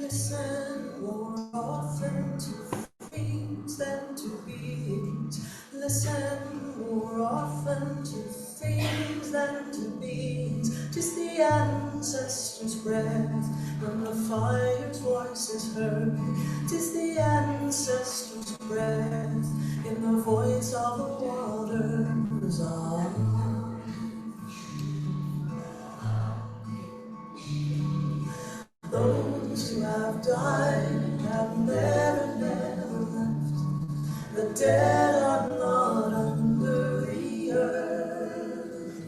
Listen more often to things than to beings. Listen more often to things than to beings. 'Tis the ancestors' breath when the fire's voice is heard. 'Tis the ancestors' breath in the voice of the waters. Those who have died have never, never left. The dead are not under the earth.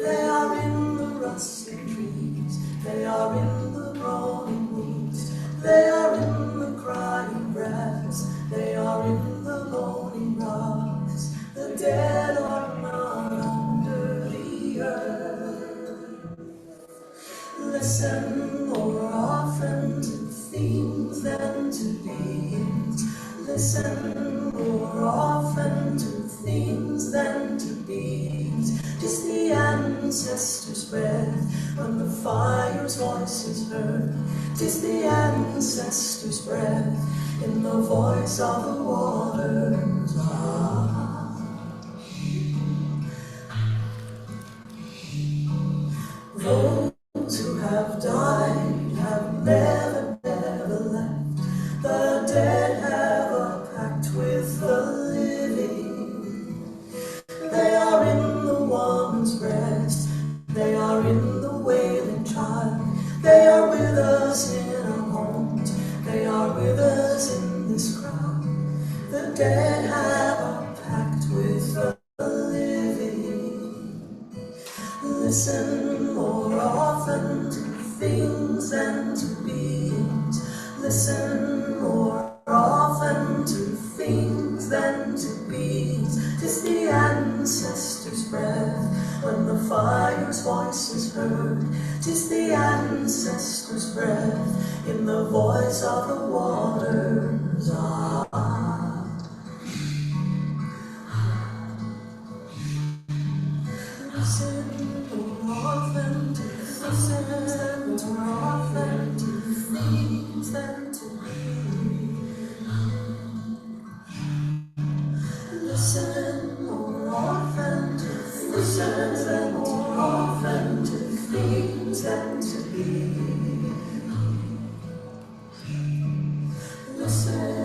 They are in the rustling trees. They are in the growing weeds. They are in the crying grass. They are in the moaning rocks. The dead are not under the earth. Listen more often to things than to beings. Listen more often to things than to beings. 'Tis the ancestors' breath when the fire's voice is heard. 'Tis the ancestors' breath in the voice of the waters. Those who have died have never, never left. The dead have a pact with the living. They are in the woman's breast. They are in the wailing child. They are with us in our homes. They are with us in this crowd. The dead have a pact with the living. Listen more often to things than to beings. Listen more often to things than to beings. 'Tis the ancestors' breath when the fire's voice is heard. 'Tis the ancestors' breath in the voice of the waters. Listen more often to things than to things than to beings. Listen more often to things than to beings. Listen.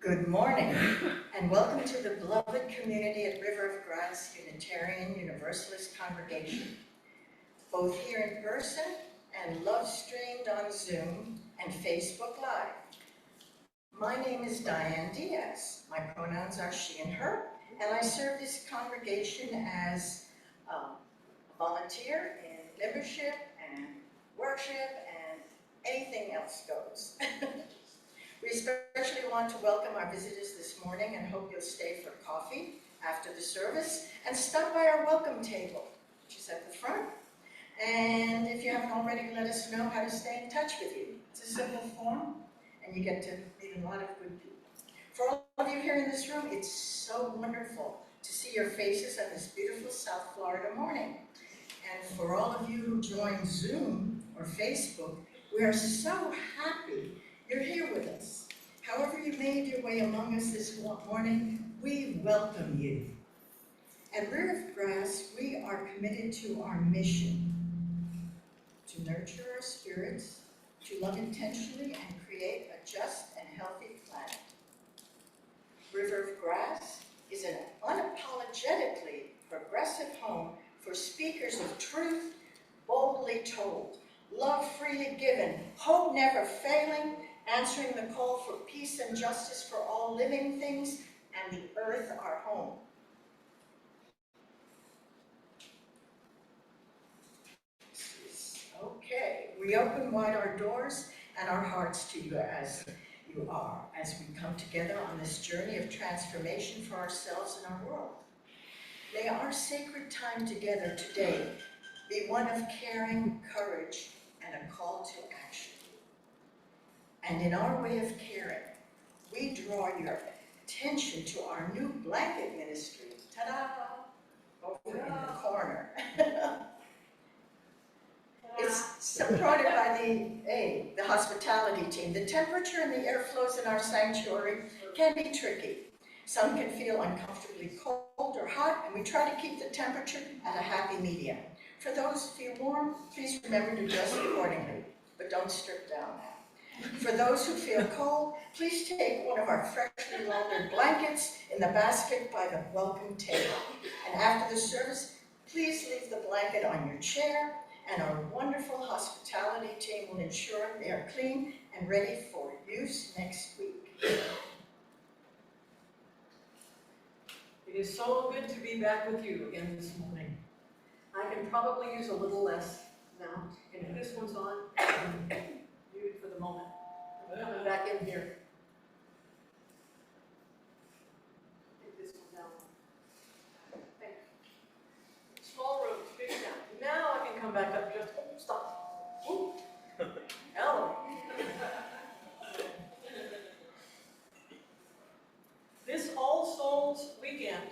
Good morning, and welcome to the beloved community at River of Grass Unitarian Universalist Congregation, both here in person and love streamed on Zoom and Facebook Live. My name is Diane Diaz. My pronouns are she and her, and I serve this congregation as a volunteer in membership and worship and anything else goes. We especially want to welcome our visitors this morning and hope you'll stay for coffee after the service and stop by our welcome table, which is at the front. And if you haven't already, let us know how to stay in touch with you. It's a simple form, and you get to meet a lot of good people. For all of you here in this room, it's so wonderful to see your faces on this beautiful South Florida morning. And for all of you who joined Zoom or Facebook, we are so happy you're here with us. However you made your way among us this morning, we welcome you. At River of Grass, we are committed to our mission to nurture our spirits, to love intentionally and create a just and healthy planet. River of Grass is an unapologetically progressive home for speakers of truth boldly told, love freely given, hope never failing, answering the call for peace and justice for all living things, and the earth our home. We open wide our doors and our hearts to you as you are, as we come together on this journey of transformation for ourselves and our world. May our sacred time together today be one of caring, courage, and a call to action. And in our way of caring, we draw your attention to our new blanket ministry. Ta-da! Over in the corner. It's supported by the hospitality team. The temperature and the airflows in our sanctuary can be tricky. Some can feel uncomfortably cold or hot, and we try to keep the temperature at a happy medium. For those who feel warm, please remember to dress accordingly, but don't strip down now. For those who feel cold, please take one of our freshly laundered blankets in the basket by the welcome table. And after the service, please leave the blanket on your chair, and our wonderful hospitality team will ensure they are clean and ready for use next week. It is so good to be back with you again this morning. I can probably use a little less now, and if this one's on, I can mute it for the moment. I'm coming back in here. Take this one down. Thank you. Small room, big sound. Now I can come back up just, oh, stop. Ooh. Hello. This All Souls weekend,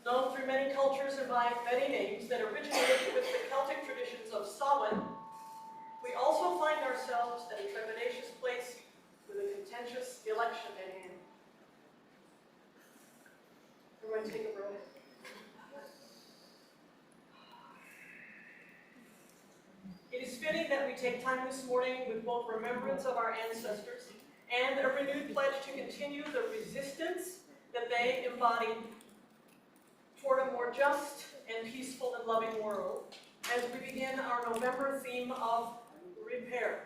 known through many cultures and by many names that originated with the Celtic traditions of Samhain, we also find ourselves at a trepidatious place with a contentious election at hand. Everyone take a breath. It is fitting that we take time this morning with both remembrance of our ancestors and a renewed pledge to continue the resistance that they embodied toward a more just and peaceful and loving world as we begin our November theme of repair.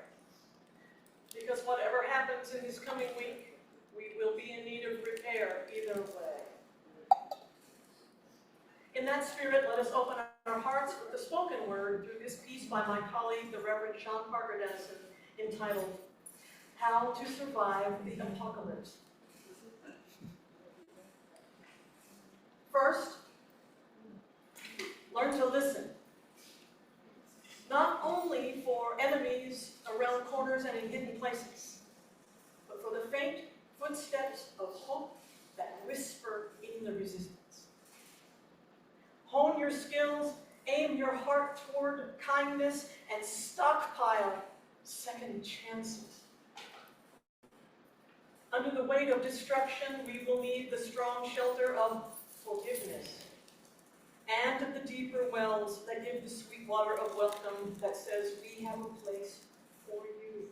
Because whatever happens in this coming week, we will be in need of repair either way. In that spirit, let us open our hearts with the spoken word through this piece by my colleague, the Reverend Sean Parker Dennison, entitled, How to Survive the Apocalypse. First, learn to listen. Not only for enemies around corners and in hidden places, but for the faint footsteps of hope that whisper in the resistance. Hone your skills, aim your heart toward kindness, and stockpile second chances. Under the weight of destruction, we will need the strong shelter of forgiveness and the deeper wells that give the sweet water of welcome that says we have a place for you.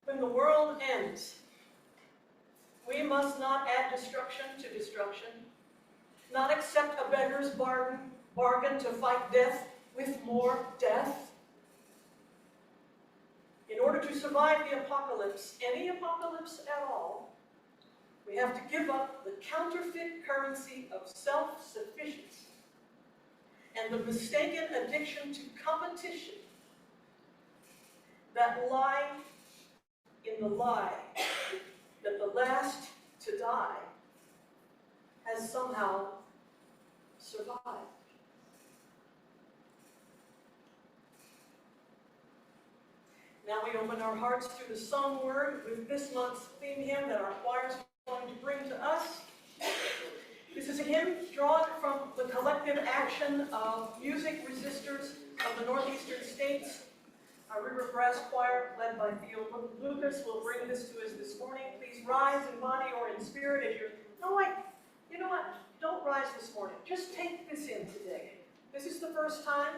When the world ends, we must not add destruction to destruction, not accept a beggar's bargain to fight death with more death. In order to survive the apocalypse, any apocalypse at all, we have to give up the counterfeit currency of self-sufficiency and the mistaken addiction to competition that lie in the lie that the last to die has somehow survived. Now we open our hearts to the song word with this month's theme hymn that our choir is going to bring to us. This is a hymn drawn from the collective action of music resistors of the northeastern states. Our River Brass Choir, led by Theo Lucas, will bring this to us this morning. Please rise in body or in spirit as you're... No, wait. You know what? Don't rise this morning. Just take this in today. This is the first time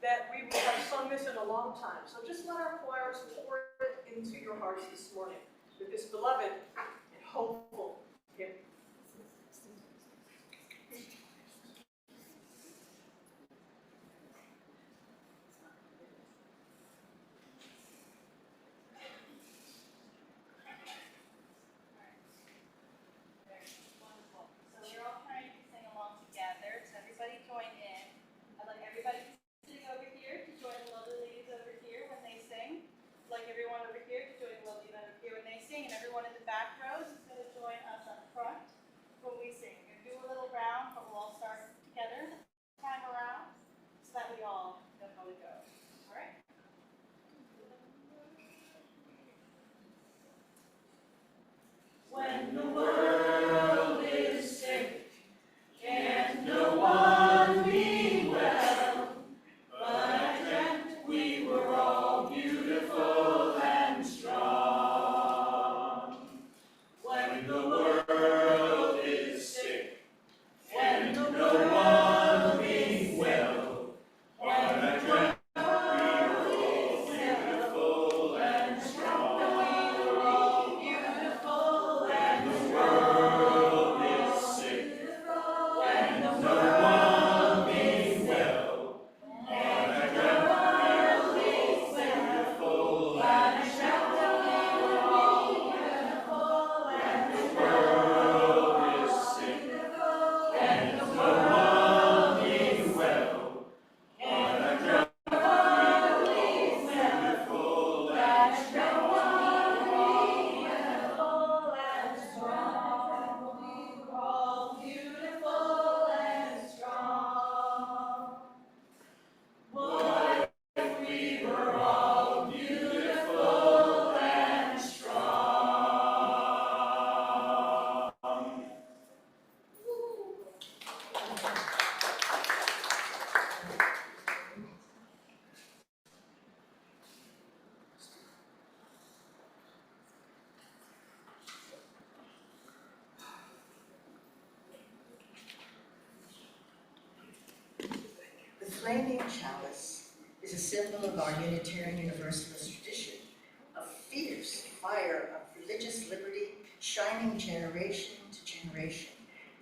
that we will have sung this in a long time. So just let our choirs pour it into your hearts this morning with this beloved and hopeful hymn. Everybody sitting over here to join along. flaming chalice is a symbol of our Unitarian Universalist tradition, a fierce fire of religious liberty shining generation to generation,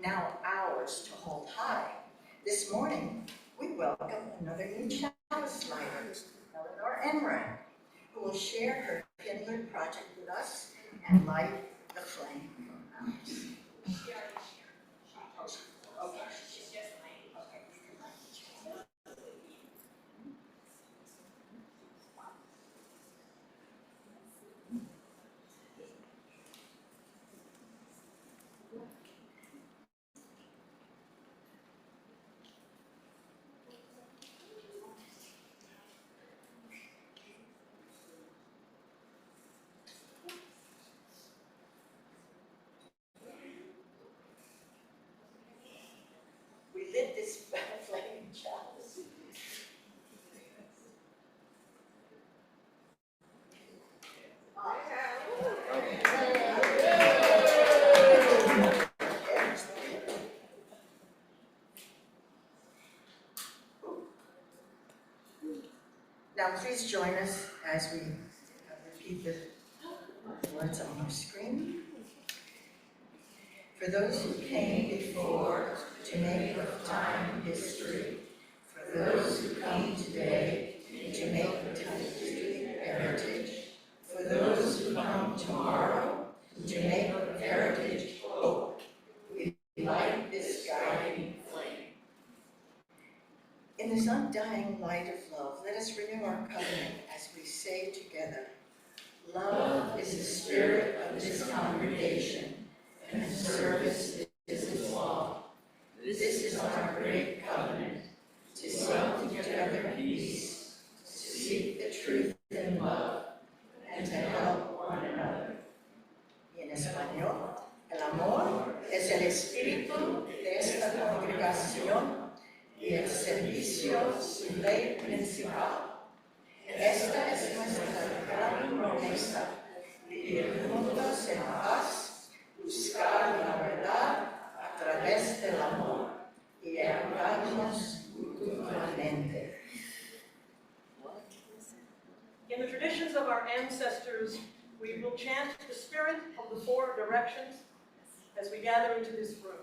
now ours to hold high. This morning, we welcome another new chalice lighter, Eleanor Enright, who will share her Kindler project with us and light the flame from ours. Okay. We lit this flaming chalice. Now please join us as we repeat the words on our screen. For those who came before to make of time history, for those who come today to make of time history heritage, for those who come tomorrow to make of heritage hope, we light this guiding flame. In this undying light of love, let us renew our covenant as we say together, love is the spirit of this congregation, and service is its law. This is our great covenant, to seek together peace, to seek the truth in love, and to help one another. Y en español, el amor es el espíritu de esta congregación y el servicio su ley principal. Esta es nuestra gran promesa, vivir juntos en paz, buscar la verdad a través del amor y amarnos mutuamente. In the traditions of our ancestors, we will chant the spirit of the four directions as we gather into this room.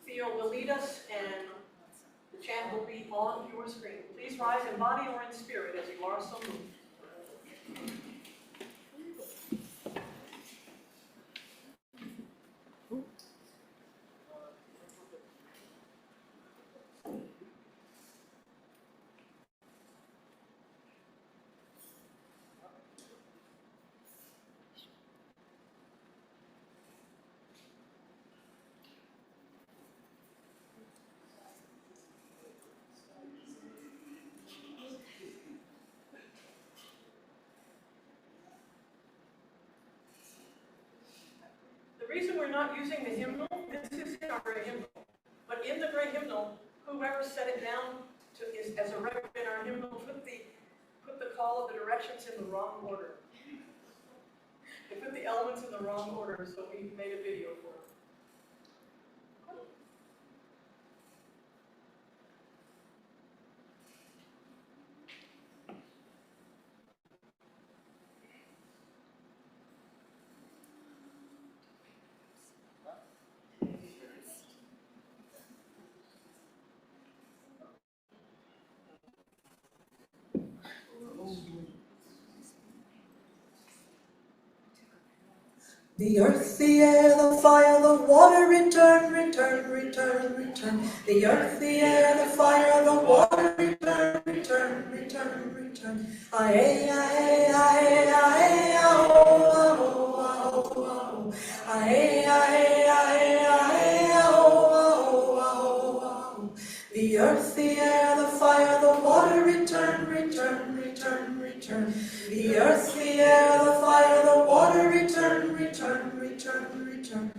Theo will lead us, and the chant will be on your screen. Please rise in body or in spirit as you are so moved. The reason we're not using the hymnal, this is in our gray hymnal, but in the gray hymnal, whoever set it down as a record in our hymnal put the call of the directions in the wrong order. They put the elements in the wrong order, so we made a video for it. The earth, the air, the fire, the water, return, return, return, return. The earth, the air, the fire, the water, return, return, return, return. Aye, aye, aye, aye, oh, oh, oh, oh. Aye, aye, aye, aye, oh, oh, oh. The earth, the air, the fire, the water, return, return, return, return. The earth, the air, the fire, the water, return, return, return, return.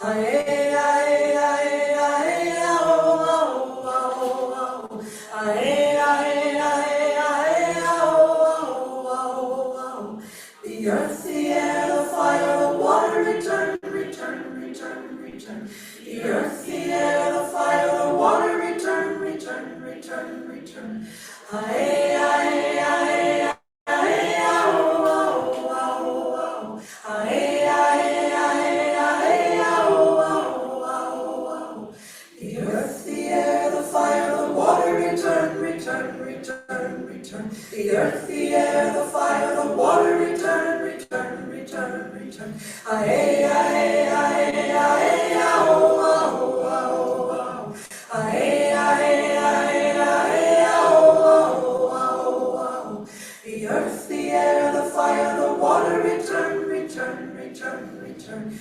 Aye, aye, aye, aye, oh, oh, oh, oh. Aye, aye, aye, aye, oh, oh, oh. The earth, the air, the fire, the water, return, return, return, return. The earth, the air, the fire, the water, return, return, return. return, return. Aye, aye, aye, aye, ow, ow, ow, ow. Aye, aye, aye, aye, ow, ow, ow, ow. The earth, the air, the fire, the water, return, return, return, return. The earth, the air, the fire, the water, return, return, return, return. Aye, aye, aye, aye, ow, ow, ow, ow. Aye, aye, aye, aye, ow, ow, ow, ow. The earth, the air, the fire, the water, return, return, return, return.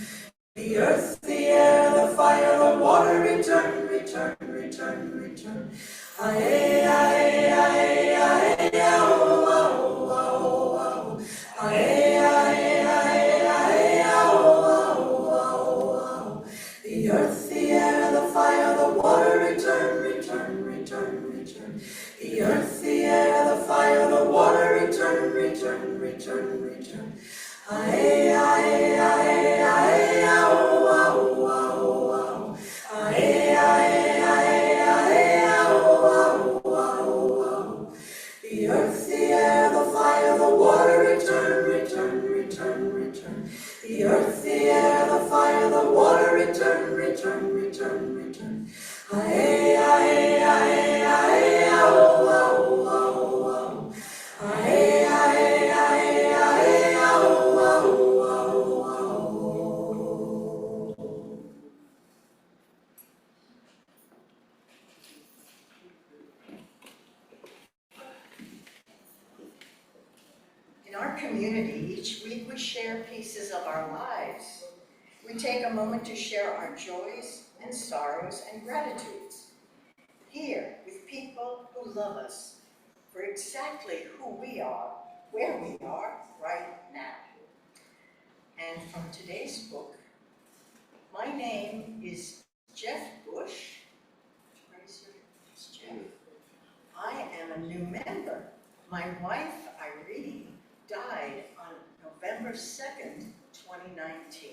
The earth, the air, the fire, the water, return, return, return, return. Aye, aye, aye, aye, ow, ow, ow, ow. Aye, aye, aye, aye, ow, ow, ow, ow. The earth, the air, the fire, the water, return, return, return, return. The earth, the air, the fire, the water, return, return, return, return. Aye, aye, aye, aye, ow, ow, ow, ow. Aye, aye, aye, aye, ow, ow, ow, ow. The earth, the air, the fire, the water, return, return, return, return. The earth, the air, the fire, the water, return, return, return, return. Aye, aye, aye, aye, ow, ow, ow, ow. Aye, aye, aye, aye, ow, ow, ow, ow. In our community, each week we share pieces of our lives. We take a moment to share our joys and sorrows and gratitudes. Here with people who love us for exactly who we are, where we are right now. And from today's book, my name is Jeff Bush. Where's Jeff? I am a new member. My wife, Irene, died on November 2nd, 2019.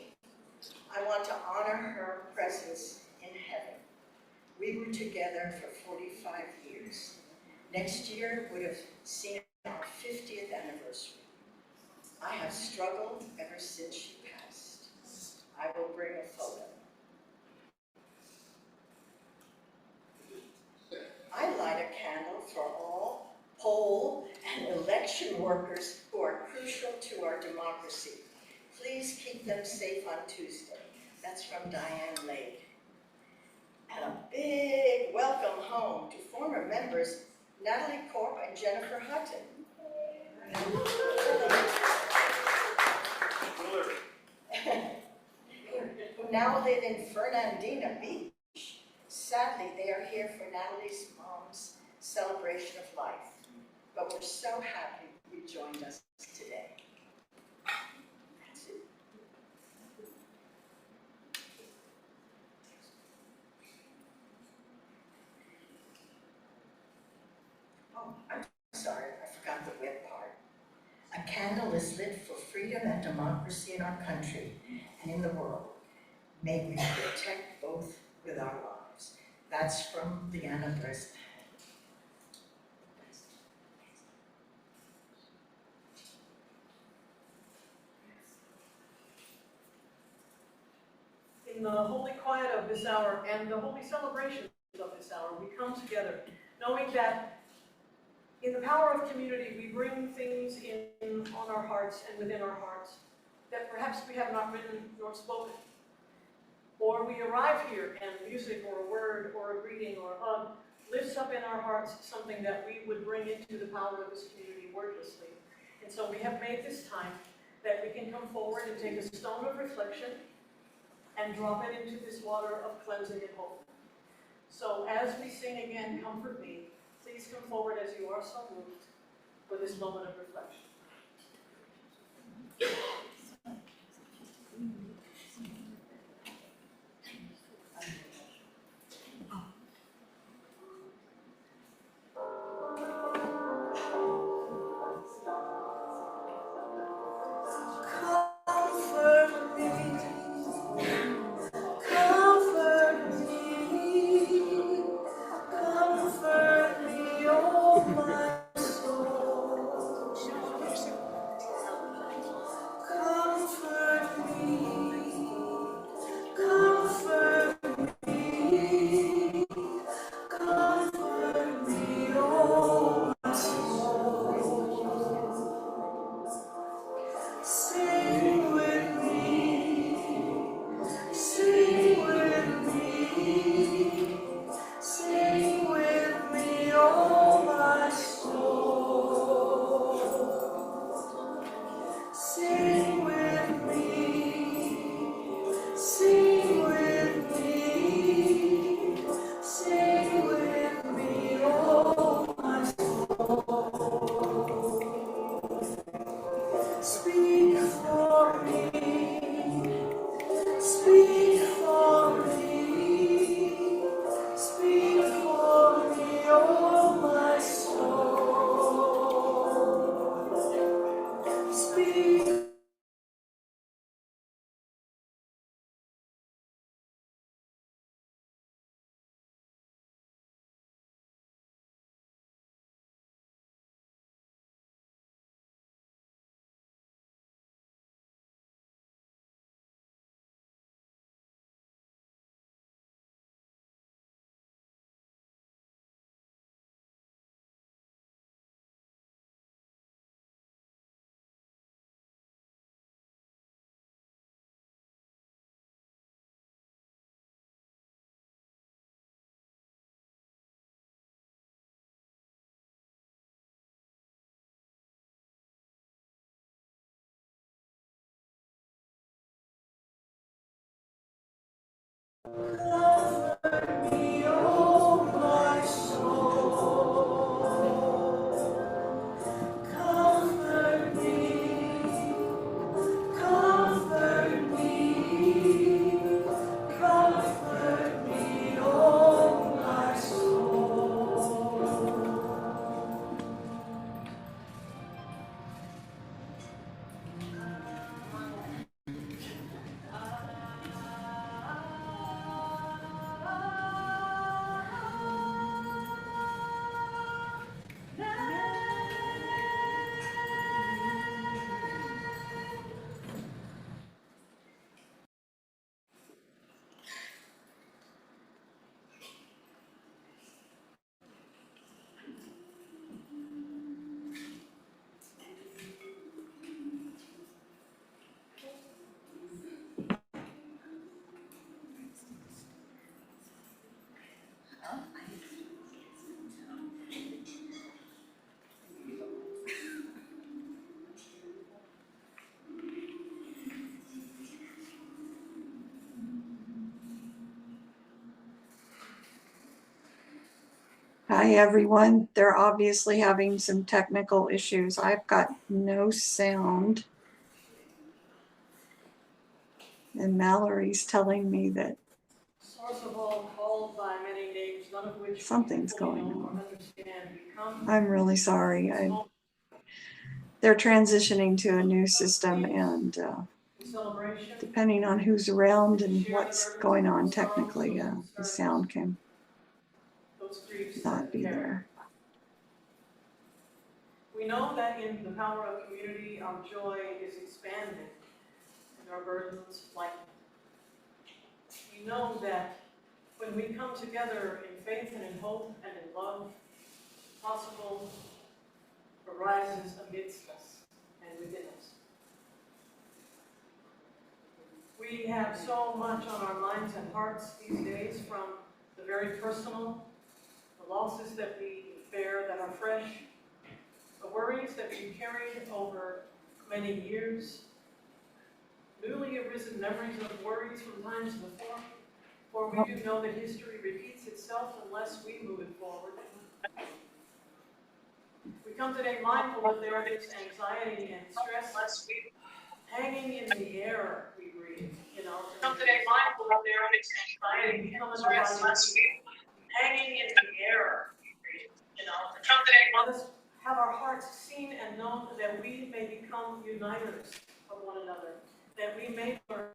I want to honor her presence in heaven. We were together for 45 years. Next year would have seen our 50th anniversary. I have struggled ever since she passed. I will bring a photo. I light a candle for all poll and election workers who are crucial to our democracy. Please keep them safe on Tuesday. That's from Diane Lake. And a big welcome home to former members Natalie Korp and Jennifer Hutton. Who now live in Fernandina Beach. Sadly, they are here for Natalie's mom's celebration of life. But we're so happy you joined us today. That's it. Oh, I'm sorry, I forgot the web part. A candle is lit for freedom and democracy in our country and in the world. May we protect both with our lives. That's from Leanna Bresnahan. In the holy quiet of this hour and the holy celebrations of this hour, we come together knowing that in the power of community, we bring things in on our hearts and within our hearts that perhaps we have not written nor spoken. Or we arrive here and music or a word or a greeting or a hug lifts up in our hearts something that we would bring into the power of this community wordlessly. And so we have made this time that we can come forward and take a stone of reflection and drop it into this water of cleansing and hope. So as we sing again, Comfort Me, please come forward as you are so moved for this moment of reflection. Comfort me, comfort me, comfort Comfort me, oh my soul. Comfort me, comfort me, comfort me, oh my soul. Hi, everyone. They're obviously having some technical issues. I've got no sound. And Mallory's telling me that Source of all called by many names, none of which something's we fully going know or on. understand. We come I'm really sorry. They're transitioning to a new system, and in celebration. depending on who's around and what's going on technically, the sound can Those griefs not that be carry. there. We know that in the power of community, our joy is expanded and our burdens lightened. We know that when we come together in faith and in hope and in love, possible arises amidst us and within us. We have so much on our minds and hearts these days, from the very personal, the losses that we bear that are fresh, the worries that we carried over many years, newly arisen memories of worries from times before, for we do know that history repeats itself unless we move it forward. We come today mindful that there is anxiety and stress hanging in the air we breathe. Come today mindful that there is anxiety and stress hanging in the air we breathe. Come today, let us have our hearts seen and known that we may become uniters of one another, that we may learn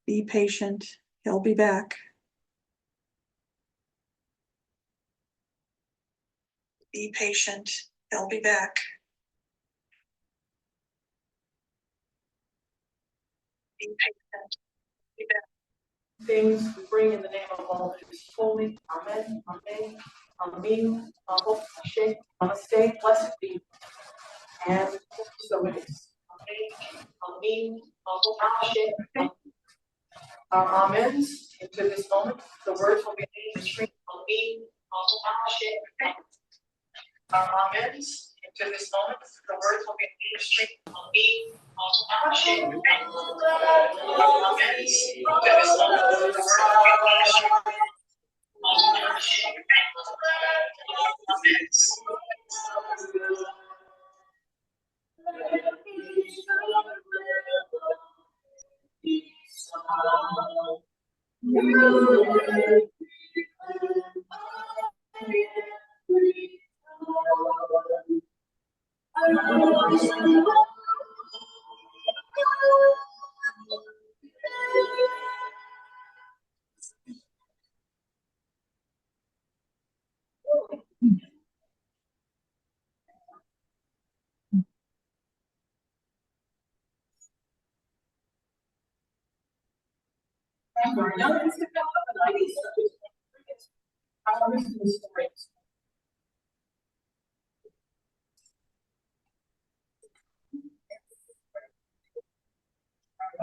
Be patient. He'll be back. Be patient. He'll be back. Be patient. Be back. things we bring in the name of all that is holy. Amen. Amen. Amen. Amen. Ashe. Namaste. Blessed be. And so it is. Amen. Amen. Ashe. Our amens into this moment. The words will be made in stream. Amen. Ashe. Our amens into this moment. The words will be made in stream. Amen. Ashe. Our amens into this moment. The words will be made in stream.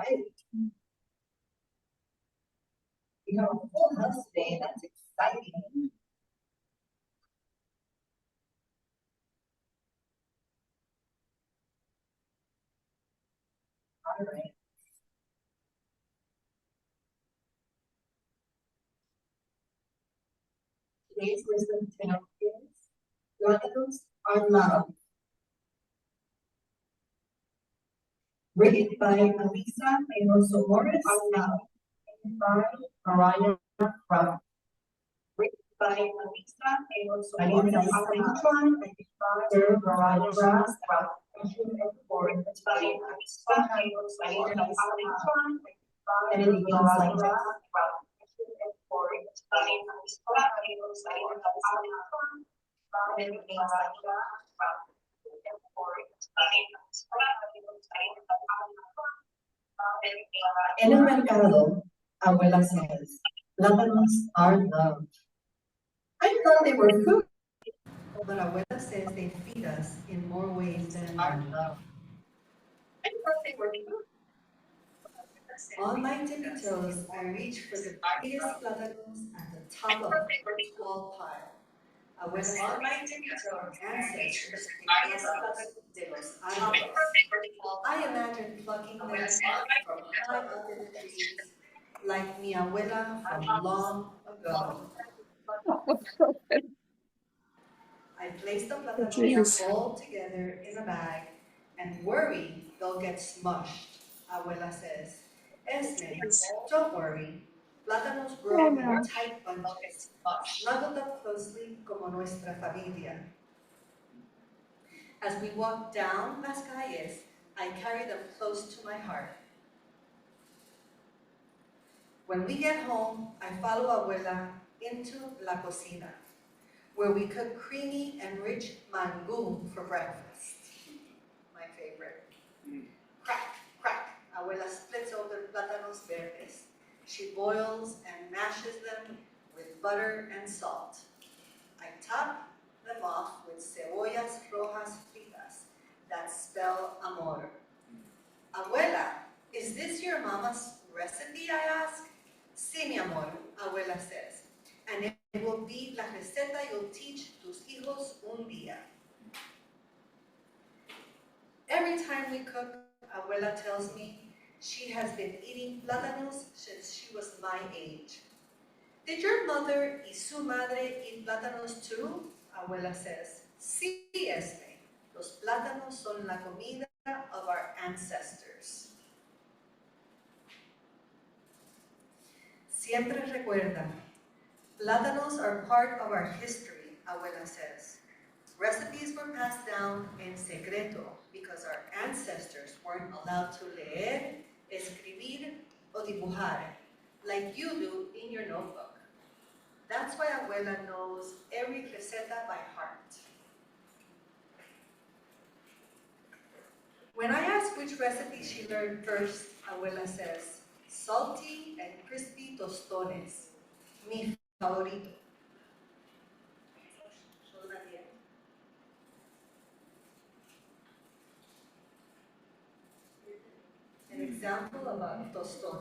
right. We have a full house today, that's exciting. All right. Today's wisdom tale is Plátanos are love. Written by Alisa Reynoso Morris and by Mariah Ruff. Written by Alisa Reynoso Morris and Mariah Ruff. And it begins like this. En el mercado, abuela says, plátanos are love. I thought they were food. But Abuela says they feed us in more ways than Are one. love. I thought they were food. On my tippy toes, I reach for the biggest plátanos at the top of the tall pile. Abuela says, On my tippy toes, ancestors picked us up de los árboles. I imagine plucking them from high up in the trees, like mi abuela from long ago. I place the plátanos Jeez. all together in a bag and worry they'll get smushed, Abuela says. Esme, don't worry. Plátanos grow in tight bunches, snuggled up closely como nuestra familia. As we walk down las calles, I carry them close to my heart. When we get home, I follow Abuela into la cocina, where we cook creamy and rich mangú for breakfast. My favorite. Crack, crack. Abuela splits open plátanos verdes. She boils and mashes them with butter and salt. I top them off with cebollas rojas fritas that spell amor. Abuela, is this your mama's recipe, I ask? Sí, mi amor, Abuela says. And it will be la receta you'll teach tus hijos un día. Every time we cook, Abuela tells me she has been eating plátanos since she was my age. Did your mother y su madre eat plátanos too? Abuela says. Sí, Esme. Los plátanos son la comida of our ancestors. Siempre recuerda, plátanos are part of our history, Abuela says. Recipes were passed down en secreto because our ancestors weren't allowed to leer, escribir, o dibujar, like you do in your notebook. That's why Abuela knows every receta by heart. When I ask which recipe she learned first, Abuela says, salty and crispy tostones, mi favorito. An example of a tostón.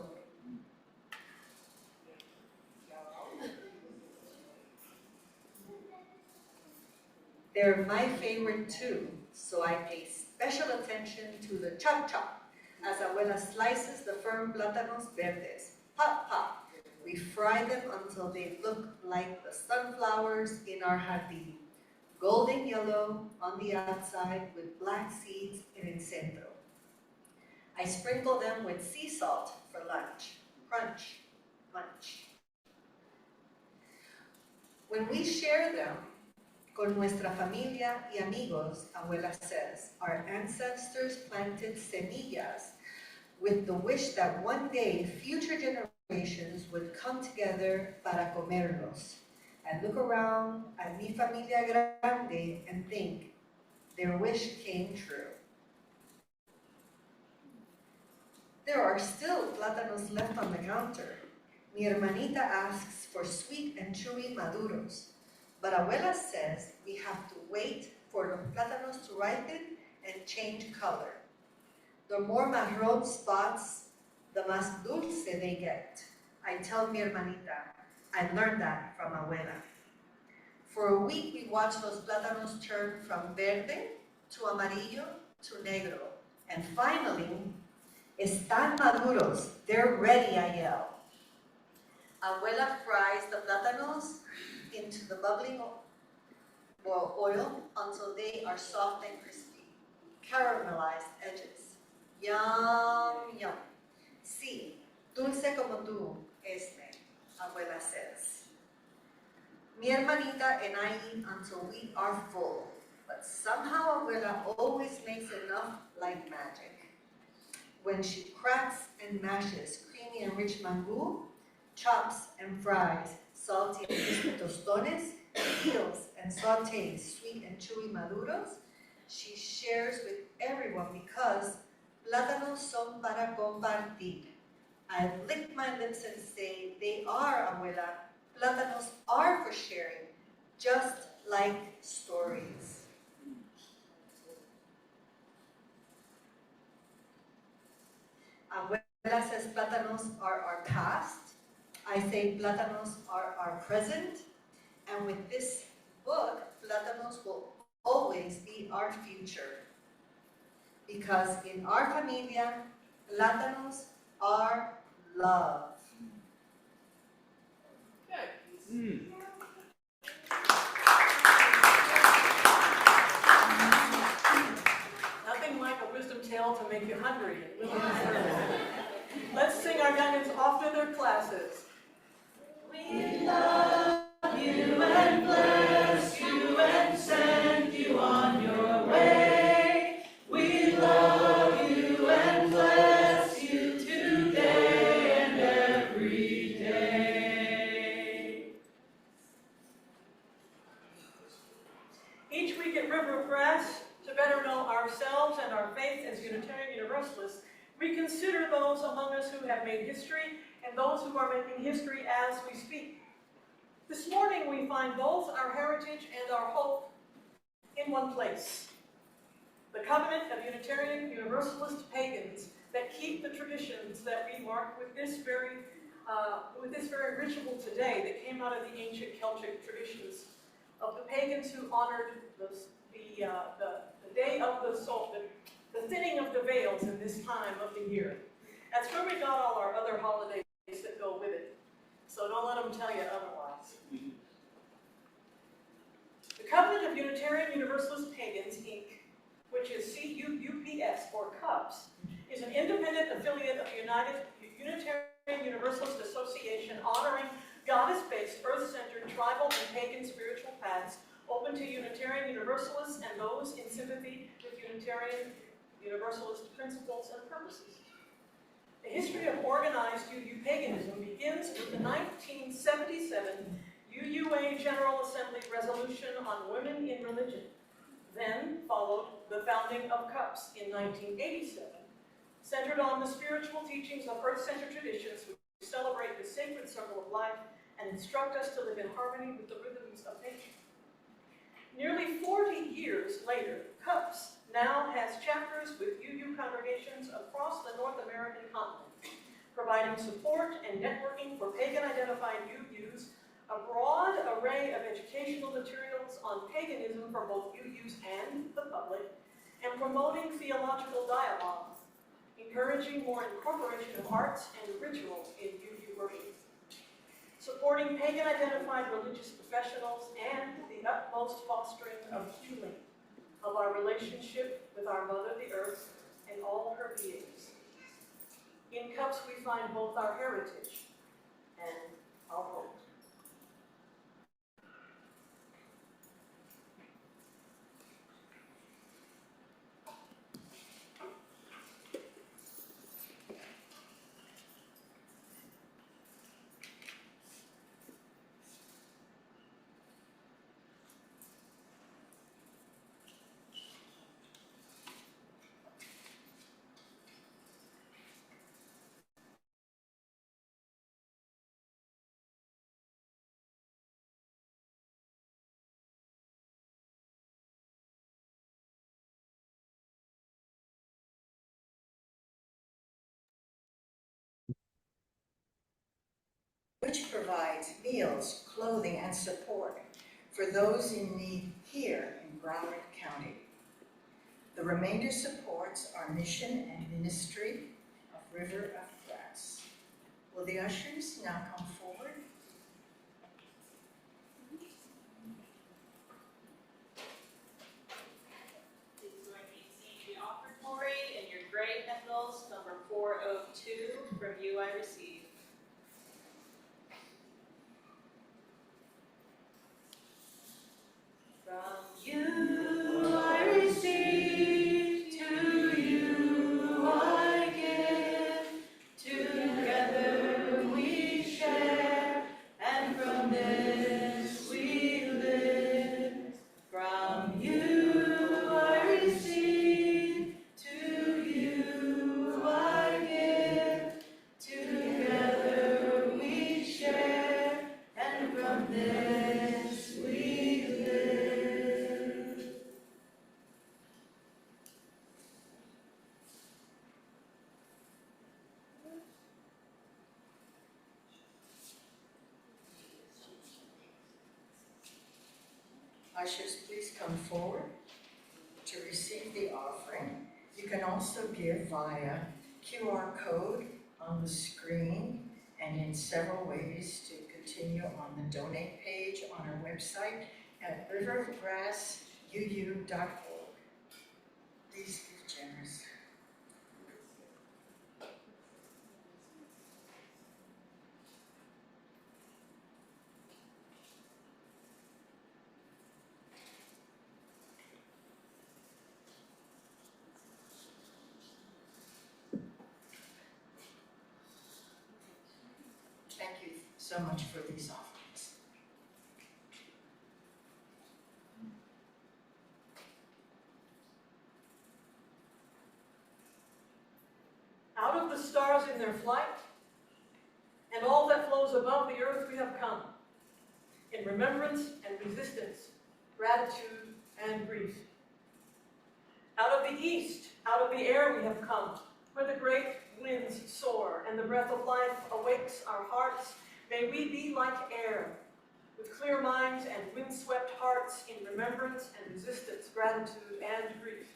They're my favorite too, so I pay special attention to the chop-chop as Abuela slices the firm plátanos verdes. Pop, pop. We fry them until they look like the sunflowers in our jardín. Golden yellow on the outside with black seeds in el centro. I sprinkle them with sea salt for lunch. Crunch, munch. When we share them con nuestra familia y amigos, Abuela says, our ancestors planted semillas with the wish that one day future generations would come together para comerlos. And look around at mi familia grande and think, their wish came true. There are still plátanos left on the counter. Mi hermanita asks for sweet and chewy maduros, but Abuela says we have to wait for los plátanos to ripen and change color. The more marron spots the más dulce they get. I tell mi hermanita, I learned that from abuela. For a week, we watched those plátanos turn from verde to amarillo to negro. And finally, están maduros, they're ready, I yell. Abuela fries the plátanos into the bubbling oil until they are soft and crispy, caramelized edges. Yum, yum. Sí, dulce como tú, abuela says. Mi hermanita and I eat until we are full, but somehow abuela always makes enough like magic. When she cracks and mashes creamy and rich mangú, chops and fries salty and crispy tostones, peels and sautés sweet and chewy maduros, she shares with everyone because plátanos son para compartir. I lick my lips and say, they are, abuela. Plátanos are for sharing, just like stories. Abuela says plátanos are our past. I say plátanos are our present. And with this book, plátanos will always be our future. Because in our familia, plátanos are love. Nothing like a wisdom tale to make you hungry and willing to serve. Let's sing our youngins off to their classes. We love you and bless you and send you on your way. We love you and bless you today and every day. Each week at River of Grass, to better know ourselves and our faith as Unitarian Universalists, we consider those among us who have made history and those who are making history as we speak. This morning we find both our heritage and our hope in one place. The covenant of Unitarian Universalist pagans that keep the traditions that we mark with this very ritual today that came out of the ancient Celtic traditions of the pagans who honored the day of the soul, the thinning of the veils in this time of the year. That's where we got all our other holidays that go with it. So don't let them tell you otherwise. The Covenant of Unitarian Universalist Pagans, Inc., which is CUUPS, or CUPS, is an independent affiliate of the Unitarian Universalist Association honoring goddess-based, earth-centered, tribal, and pagan spiritual paths open to Unitarian Universalists and those in sympathy with Unitarian Universalist principles and purposes. The history of organized UU paganism begins with the 1977 UUA General Assembly Resolution on Women in Religion. Then followed the founding of CUPS in 1987, centered on the spiritual teachings of earth-centered traditions which celebrate the sacred circle of life and instruct us to live in harmony with the rhythms of nature. Nearly 40 years later, CUPS now has chapters with UU congregations across the North American continent, providing support and networking for pagan-identified UUs, a broad array of educational materials on paganism for both UUs and the public, and promoting theological dialogue, encouraging more incorporation of arts and ritual in UU worship, supporting pagan-identified religious professionals, and the utmost fostering of healing of our relationship with our Mother, the Earth, and all her beings. In CUPS, we find both our heritage and our hope. which provides meals, clothing, and support for those in need here in Broward County. The remainder supports our mission and ministry of River of Grass. Will the ushers now come forward? Please join me in singing the offertory in your gray hymnals, number 402, From You I Receive. From you I receive, to you I give, together we share, and from this we live. From you I receive, to you I give, together we share, and from this we live. Ushers, please come forward to receive the offering. You can also give via QR code on the screen and in several ways to continue on the donate page on our website at riverofgrassuu.org. Please give generous. Thank you so much for these offerings. Out of the stars in their flight, and all that flows above the earth we have come, in remembrance and resistance, gratitude and grief. Out of the east, out of the air we have come, where the great winds soar and the breath of life awakes our hearts. May we be like air, with clear minds and windswept hearts, in remembrance and resistance, gratitude and grief.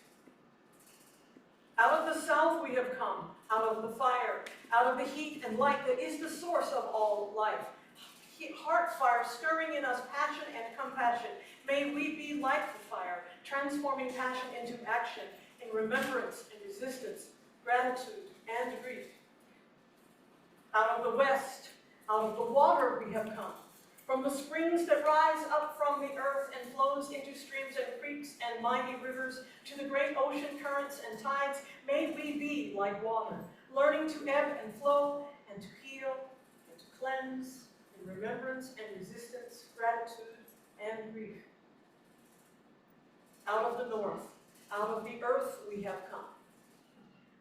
Out of the south we have come, out of the fire, out of the heat and light that is the source of all life. Heart fire stirring in us passion and compassion. May we be like the fire, transforming passion into action, in remembrance and resistance, gratitude and grief. Out of the west, out of the water we have come, from the springs that rise up from the earth and flows into streams and creeks and mighty rivers, to the great ocean currents and tides. May we be like water, learning to ebb and flow, and to heal, and to cleanse, in remembrance and resistance, gratitude and grief. Out of the north, out of the earth we have come.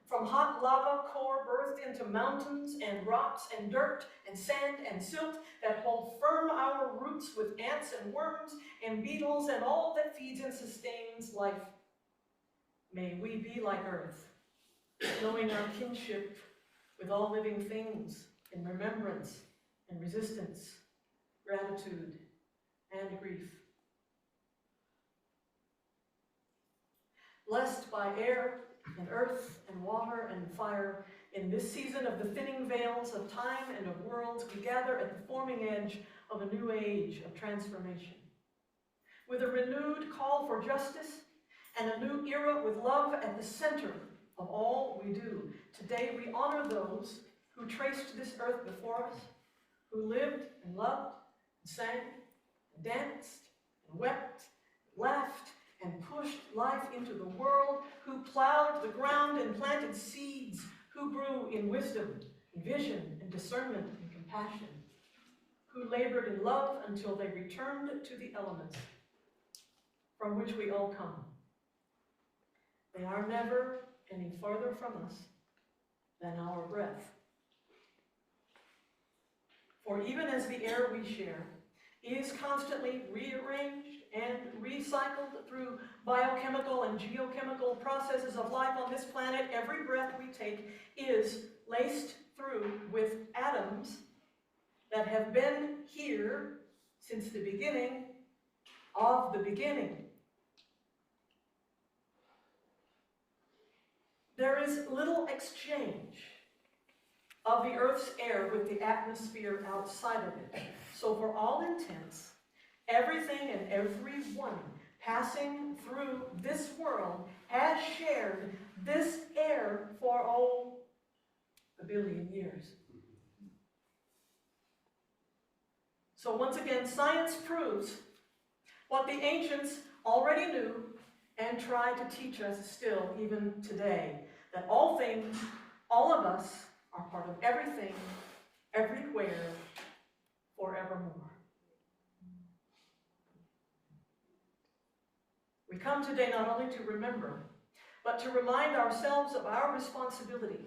From hot lava core birthed into mountains and rocks and dirt and sand and silt that hold firm our roots with ants and worms and beetles and all that feeds and sustains life. May we be like earth, knowing our kinship with all living things, in remembrance and resistance, gratitude and grief. Blessed by air and earth and water and fire, in this season of the thinning veils of time and of worlds, we gather at the forming edge of a new age of transformation. With a renewed call for justice and a new era with love at the center of all we do, today we honor those who traced this earth before us, who lived and loved and sang and danced and wept, and laughed, and pushed life into the world, who plowed the ground and planted seeds, who grew in wisdom and vision and discernment and compassion, who labored in love until they returned to the elements from which we all come. They are never any farther from us than our breath. For even as the air we share is constantly rearranged and recycled through biochemical and geochemical processes of life on this planet, every breath we take is laced through with atoms that that have been here since the beginning of the beginning. There is little exchange of the Earth's air with the atmosphere outside of it. So for all intents, everything and everyone passing through this world has shared this air for, a billion years. So once again, science proves what the ancients already knew and try to teach us still, even today, that all things, all of us, are part of everything, everywhere, forevermore. We come today not only to remember, but to remind ourselves of our responsibility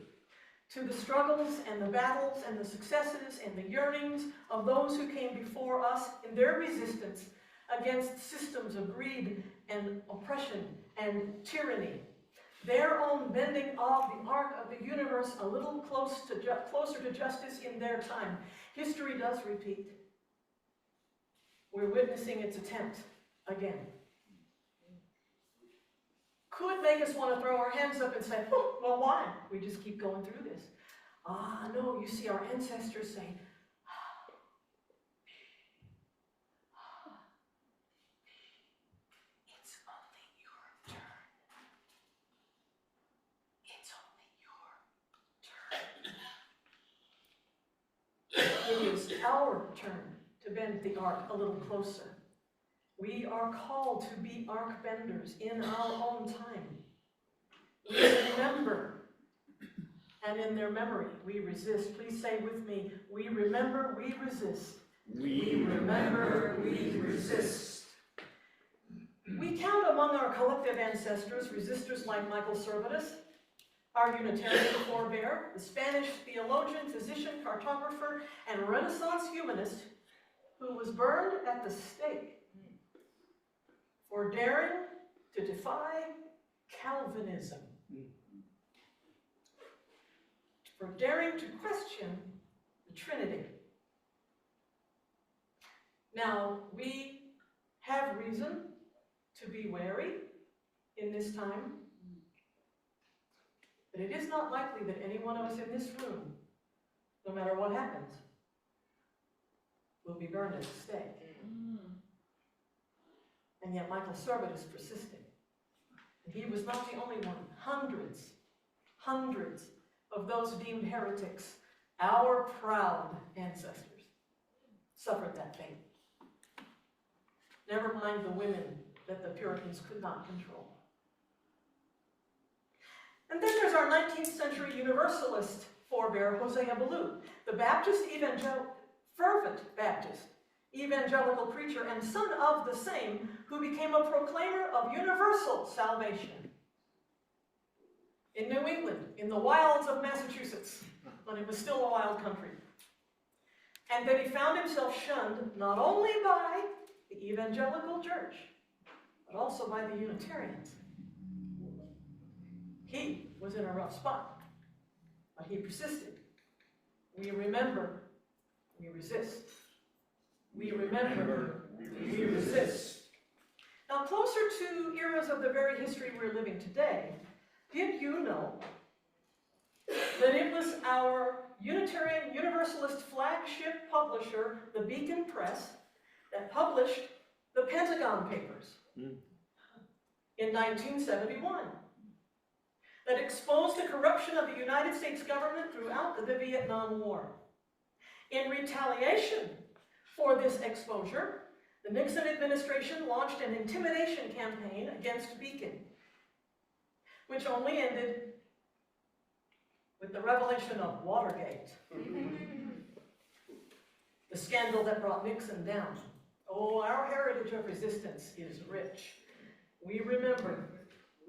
to the struggles and the battles and the successes and the yearnings of those who came before us in their resistance against systems of greed and oppression and tyranny. Their own bending of the arc of the universe a little closer to justice in their time. History does repeat. We're witnessing its attempt again. Could make us want to throw our hands up and say, oh, well, why? We just keep going through this. No, you see, our ancestors say, it's only your turn. It's only your turn. It is our turn to bend the arc a little closer. We are called to be arc benders in our own time. We remember, and in their memory, we resist. Please say with me, we remember, we resist. We remember, we resist. We count among our collective ancestors resistors like Michael Servetus, our Unitarian forebear, the Spanish theologian, physician, cartographer, and Renaissance humanist who was burned at the stake for daring to defy Calvinism, for daring to question the Trinity. Now, we have reason to be wary in this time, but it is not likely that any one of us in this room, no matter what happens, will be burned at the stake. And yet Michael Servetus persisted. And he was not the only one. Hundreds of those deemed heretics, our proud ancestors, suffered that fate. Never mind the women that the Puritans could not control. And then there's our 19th century Universalist forebear, Hosea Ballou, the fervent Baptist, evangelical preacher and son of the same, who became a proclaimer of universal salvation in New England, in the wilds of Massachusetts, when it was still a wild country. And that he found himself shunned not only by the evangelical church, but also by the Unitarians. He was in a rough spot, but he persisted. We remember, we resist. We remember, we resist. Now, closer to eras of the very history we're living today, did you know that it was our Unitarian Universalist flagship publisher, the Beacon Press, that published the Pentagon Papers in 1971, that exposed the corruption of the United States government throughout the Vietnam War? In retaliation for this exposure, the Nixon administration launched an intimidation campaign against Beacon, which only ended with the revelation of Watergate, the scandal that brought Nixon down. Oh, our heritage of resistance is rich. We remember,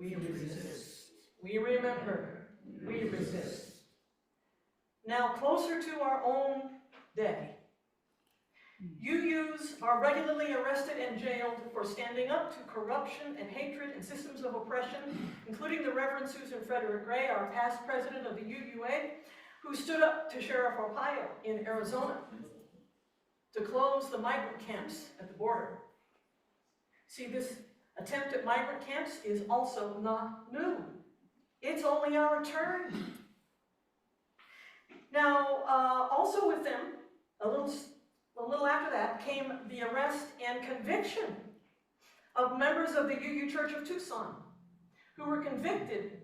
we resist. We remember, we resist. Now, closer to our own day, UUs are regularly arrested and jailed for standing up to corruption and hatred and systems of oppression, including the Reverend Susan Frederick Gray, our past president of the UUA, who stood up to Sheriff Arpaio in Arizona. to close the migrant camps at the border. See, this attempt at migrant camps is also not new. It's only our turn. Now, also with them, a little after that, came the arrest and conviction of members of the UU Church of Tucson who were convicted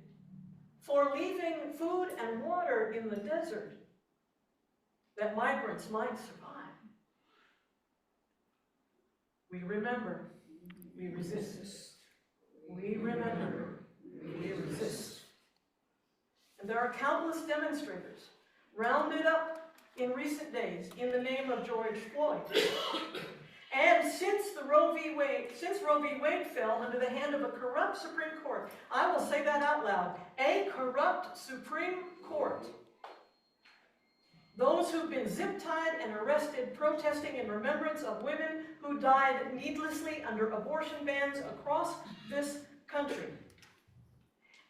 for leaving food and water in the desert that migrants might survive. We remember, we resist. We remember, we resist. And there are countless demonstrators rounded up in recent days in the name of George Floyd. And since Roe v. Wade fell under the hand of a corrupt Supreme Court, I will say that out loud, a corrupt Supreme Court, those who've been zip-tied and arrested protesting in remembrance of women who died needlessly under abortion bans across this country,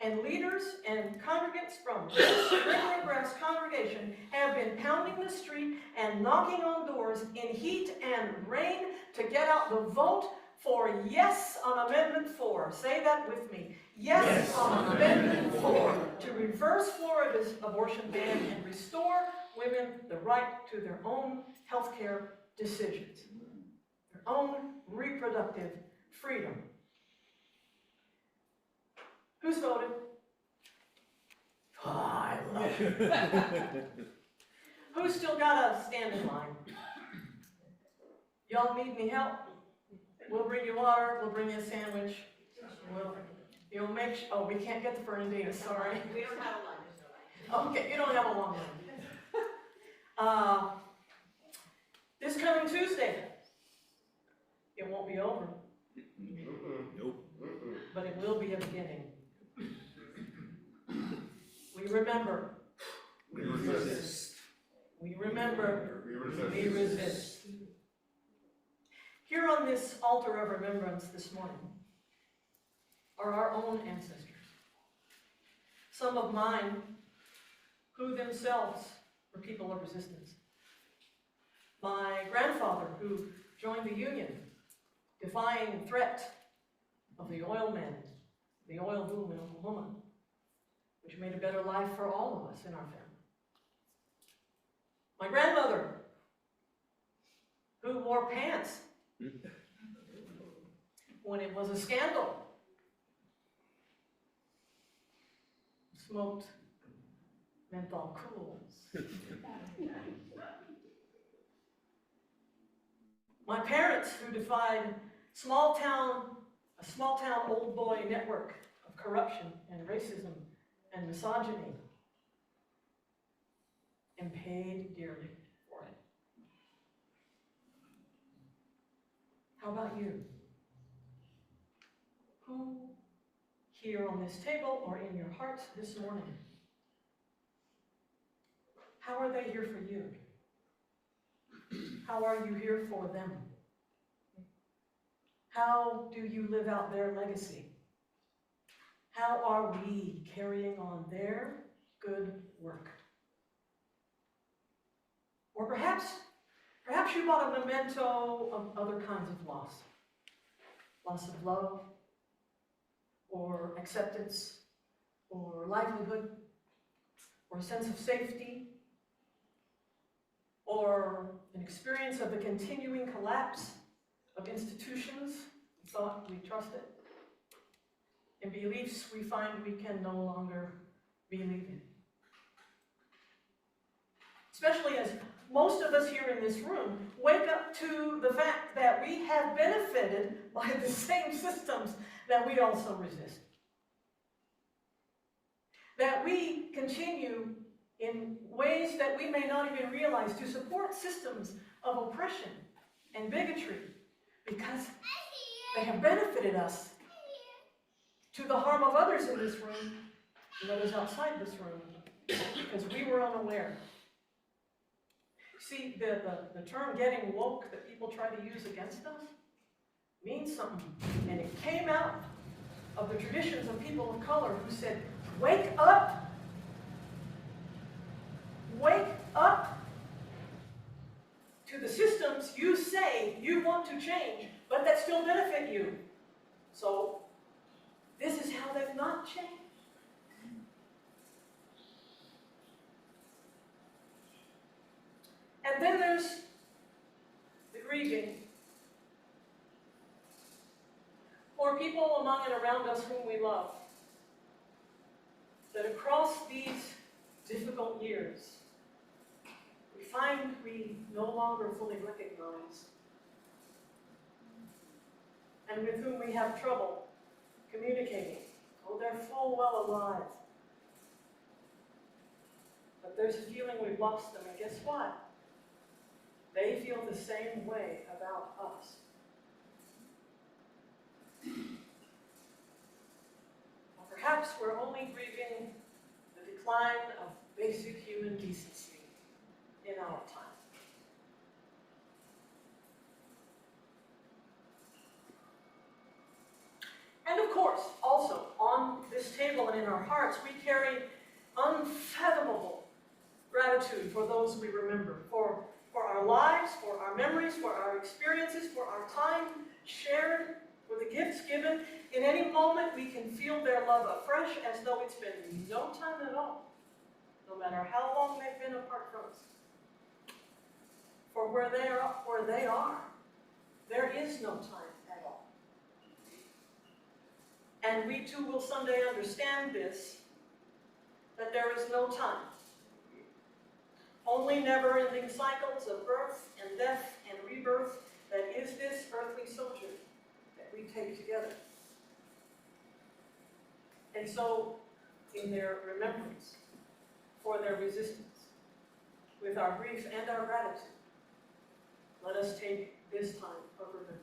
and leaders and congregants from this regular grass congregation have been pounding the street and knocking on doors in heat and rain to get out the vote for yes on Amendment 4. Say that with me. Yes on Amendment 4 to reverse Florida's abortion ban and restore women the right to their own health care decisions, their own reproductive freedom. Who's voted? Oh, I love it. Who's still got to stand in line? Y'all need any help? We'll bring you water, we'll bring you a sandwich. You'll make oh, we can't get to Fernandina, sorry. We don't have a line, there's no line. Okay, you don't have a long line. This coming Tuesday, it won't be over. Nope. But it will be a beginning. We remember. We resist. We remember. We resist. We resist. Here on this altar of remembrance this morning are our own ancestors. Some of mine who themselves were people of resistance. My grandfather who joined the Union, defying the threat of the oil men, the oil boom in Oklahoma, which made a better life for all of us in our family. My grandmother, who wore pants when it was a scandal, smoked menthol cools. My parents, who defied a small town old boy network of corruption and racism and misogyny, and paid dearly for it. How about you? Who here on this table or in your hearts this morning, how are they here for you? How are you here for them? How do you live out their legacy? How are we carrying on their good work? Or perhaps you bought a memento of other kinds of loss. Loss of love, or acceptance, or livelihood, or a sense of safety, or an experience of the continuing collapse of institutions we thought we trusted, and beliefs we find we can no longer believe in. Especially as most of us here in this room wake up to the fact that we have benefited by the same systems that we also resist. That we continue in ways that we may not even realize to support systems of oppression and bigotry because they have benefited us to the harm of others in this room and others outside this room because we were unaware. See, the term getting woke that people try to use against us means something. And it came out of the traditions of people of color who said, wake up! Wake up to the systems systems you say you want to change, but that still benefit you. So this is how they've not changed. And then there's the grieving. For people among and around us whom we love, that across these difficult years, we find we no longer fully recognize, and with whom we have trouble communicating. Oh, they're full well alive. But there's a feeling we've lost them, and guess what? They feel the same way about us. Or perhaps we're only grieving the decline of basic human decency in our time. And of course, also on this table and in our hearts, we carry unfathomable gratitude for those we remember, for our lives, for our memories, for our experiences, for our time shared, for the gifts given. In any moment, we can feel their love afresh as though it's been no time at all, no matter how long they've been apart from us. For where they are, there is no time at all. And we too will someday understand this, that there is no time. Only never-ending cycles of birth and death and rebirth that is this earthly sojourn that we take together. And so, in their remembrance, for their resistance, with our grief and our gratitude, let us take this time of remembrance.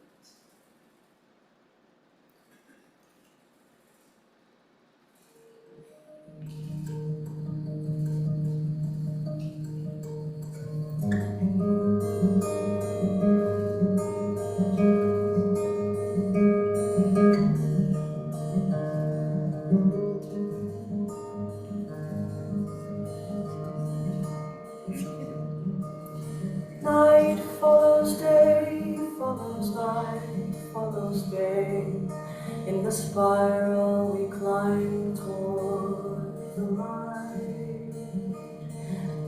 Night follows day, follows night, follows day. In the spiral we climb toward the light.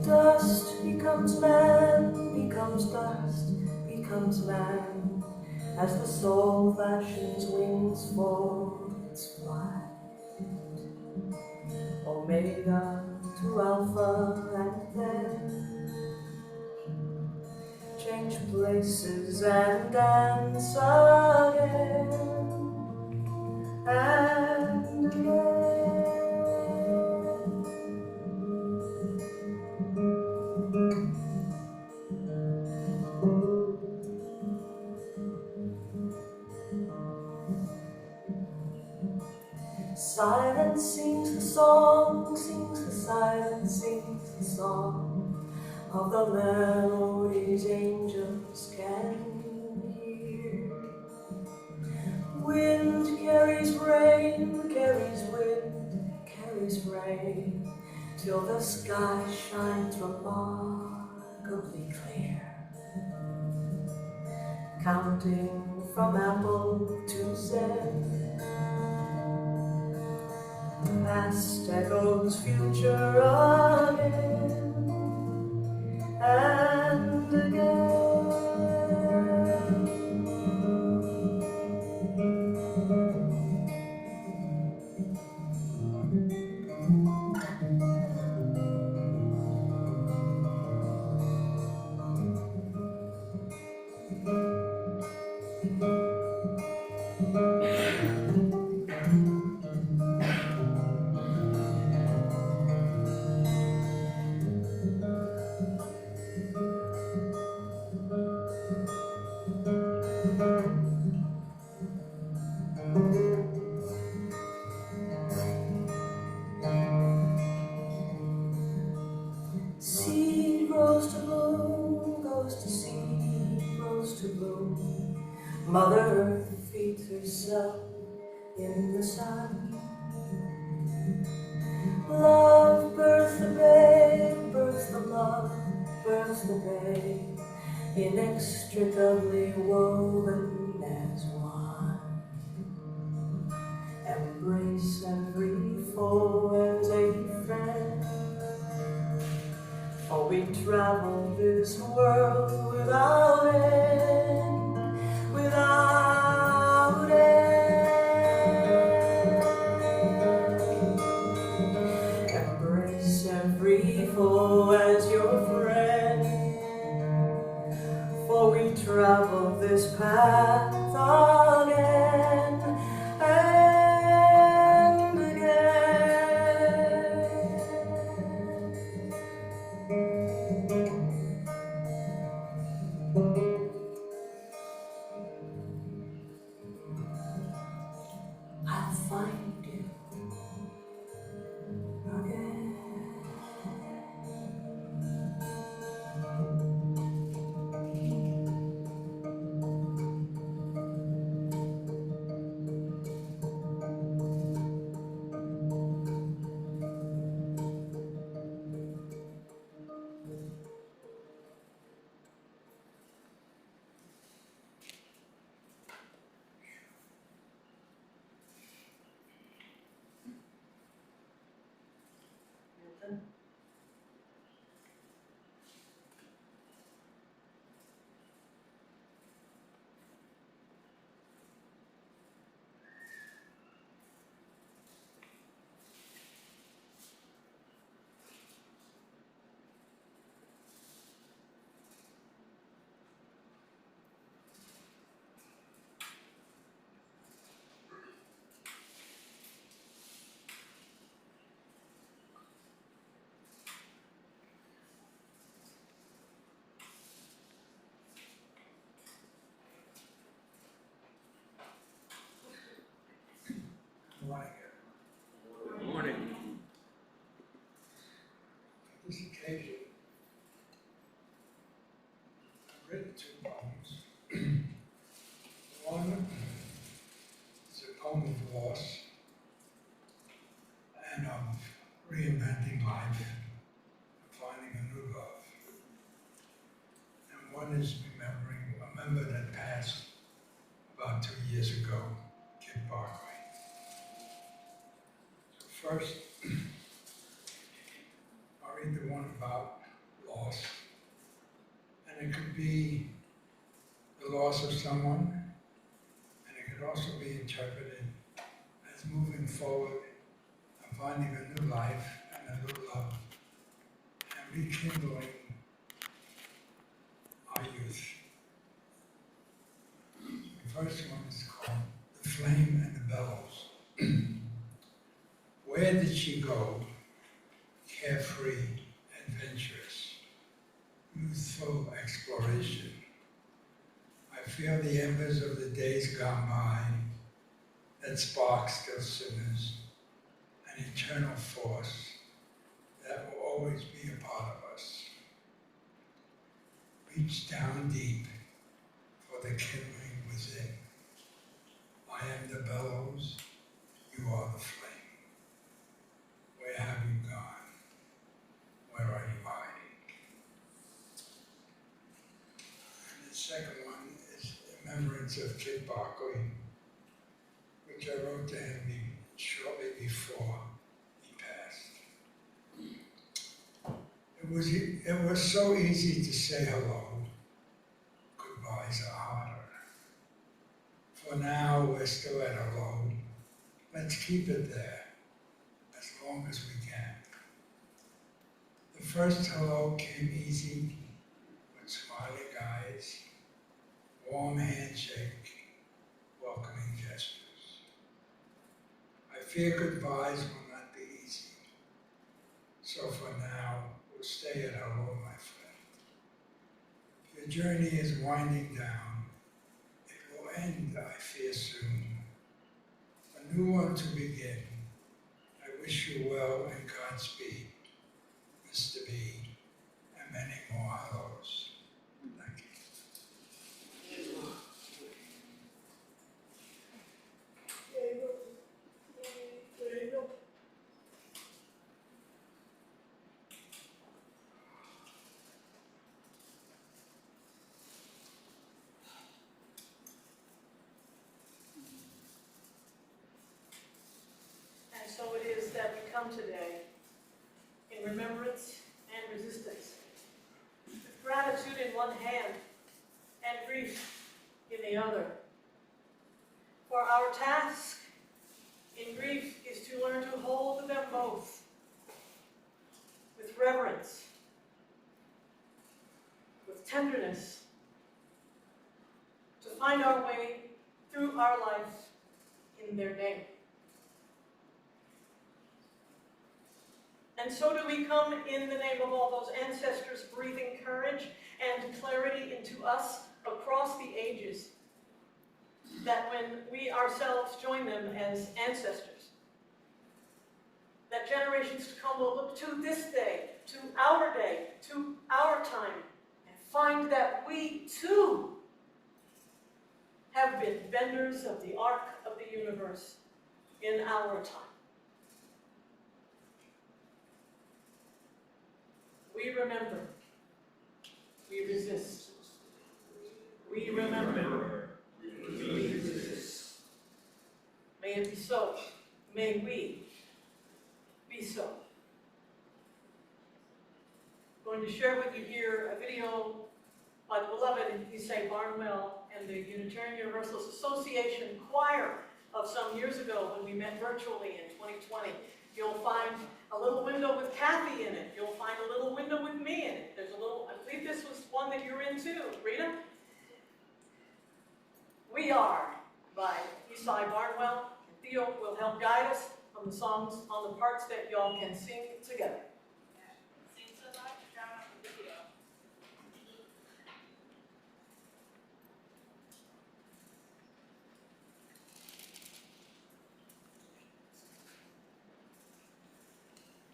Dust becomes man, becomes dust, becomes man, as the soul fashions wings for its flight. Omega to Alpha and then change places and dance again and again. Silence sings the song, sings the silence, sings the song of the melodies angels can hear. Wind carries rain, carries wind, carries rain, till the sky shines remarkably clear. Counting from apple to Z, past echoes future again and again. Seed grows to bloom, goes to seed, grows to bloom. Mother Earth feeds herself in the sun. Love births the babe, births the love, births the babe. inextricably woven as one. Embrace every foe as a friend, for we travel this world without end, without end. Embrace every foe as your friend, for we travel this path again and again. I'll find you again. Morning. This occasion, I've written 2 poems. One is a poem of loss and of reinventing life, finding a new love. And one is remembering a member that passed about 2 years ago, Kid Barkley. So first, I'll read the one about loss. And it could be the loss of someone, and it could also be interpreted as moving forward and finding a new life and a new love and rekindling our youth. The first one is called The Flame and the Bellows. Where did she go? Carefree, adventurous, youthful exploration. I feel the embers of the days gone by, that spark still simmers, an eternal force that will always be a part of us. Reach down deep for the kindling within. I am the bellows, you are the flame. Where have you gone? Where are you hiding? And the second one is Remembrance of Kid Barkley, which I wrote to him shortly before he passed. It was so easy to say hello. Goodbyes are harder. For now, we're still at a low. Let's keep it there as long as we can. The first hello came easy with smiling eyes, warm handshake, welcoming gestures. I fear goodbyes will not be easy. So for now, we'll stay at hello, my friend. Your journey is winding down. It will end, I fear, soon. A new one to begin. I wish you well and Godspeed, Mr. B, and many more hellos. Thank you. hand and grief in the other. For our task in grief is to learn to hold them both with reverence, with tenderness, to find our way through our life in their name. And so do we come in the name of all those ancestors, breathing courage and clarity into us across the ages, that when we ourselves join them as ancestors, that generations to come will look to this day, to our time, and find that we too have been vendors of the ark of the universe in our time. We remember. We resist. We remember. We resist. May it be so. May we be so. I'm going to share with you here a video by the beloved Ysaye Barnwell and the Unitarian Universalist Association choir of some years ago when we met virtually in 2020. You'll find a little window with Kathy in it. You'll find a little window with me in it. There's a little, I believe this was one that you're in too, Rita. We Are by Ysaye Barnwell. Theo will help guide us on the songs, on the parts that y'all can sing together. Sing so much, drown out the video.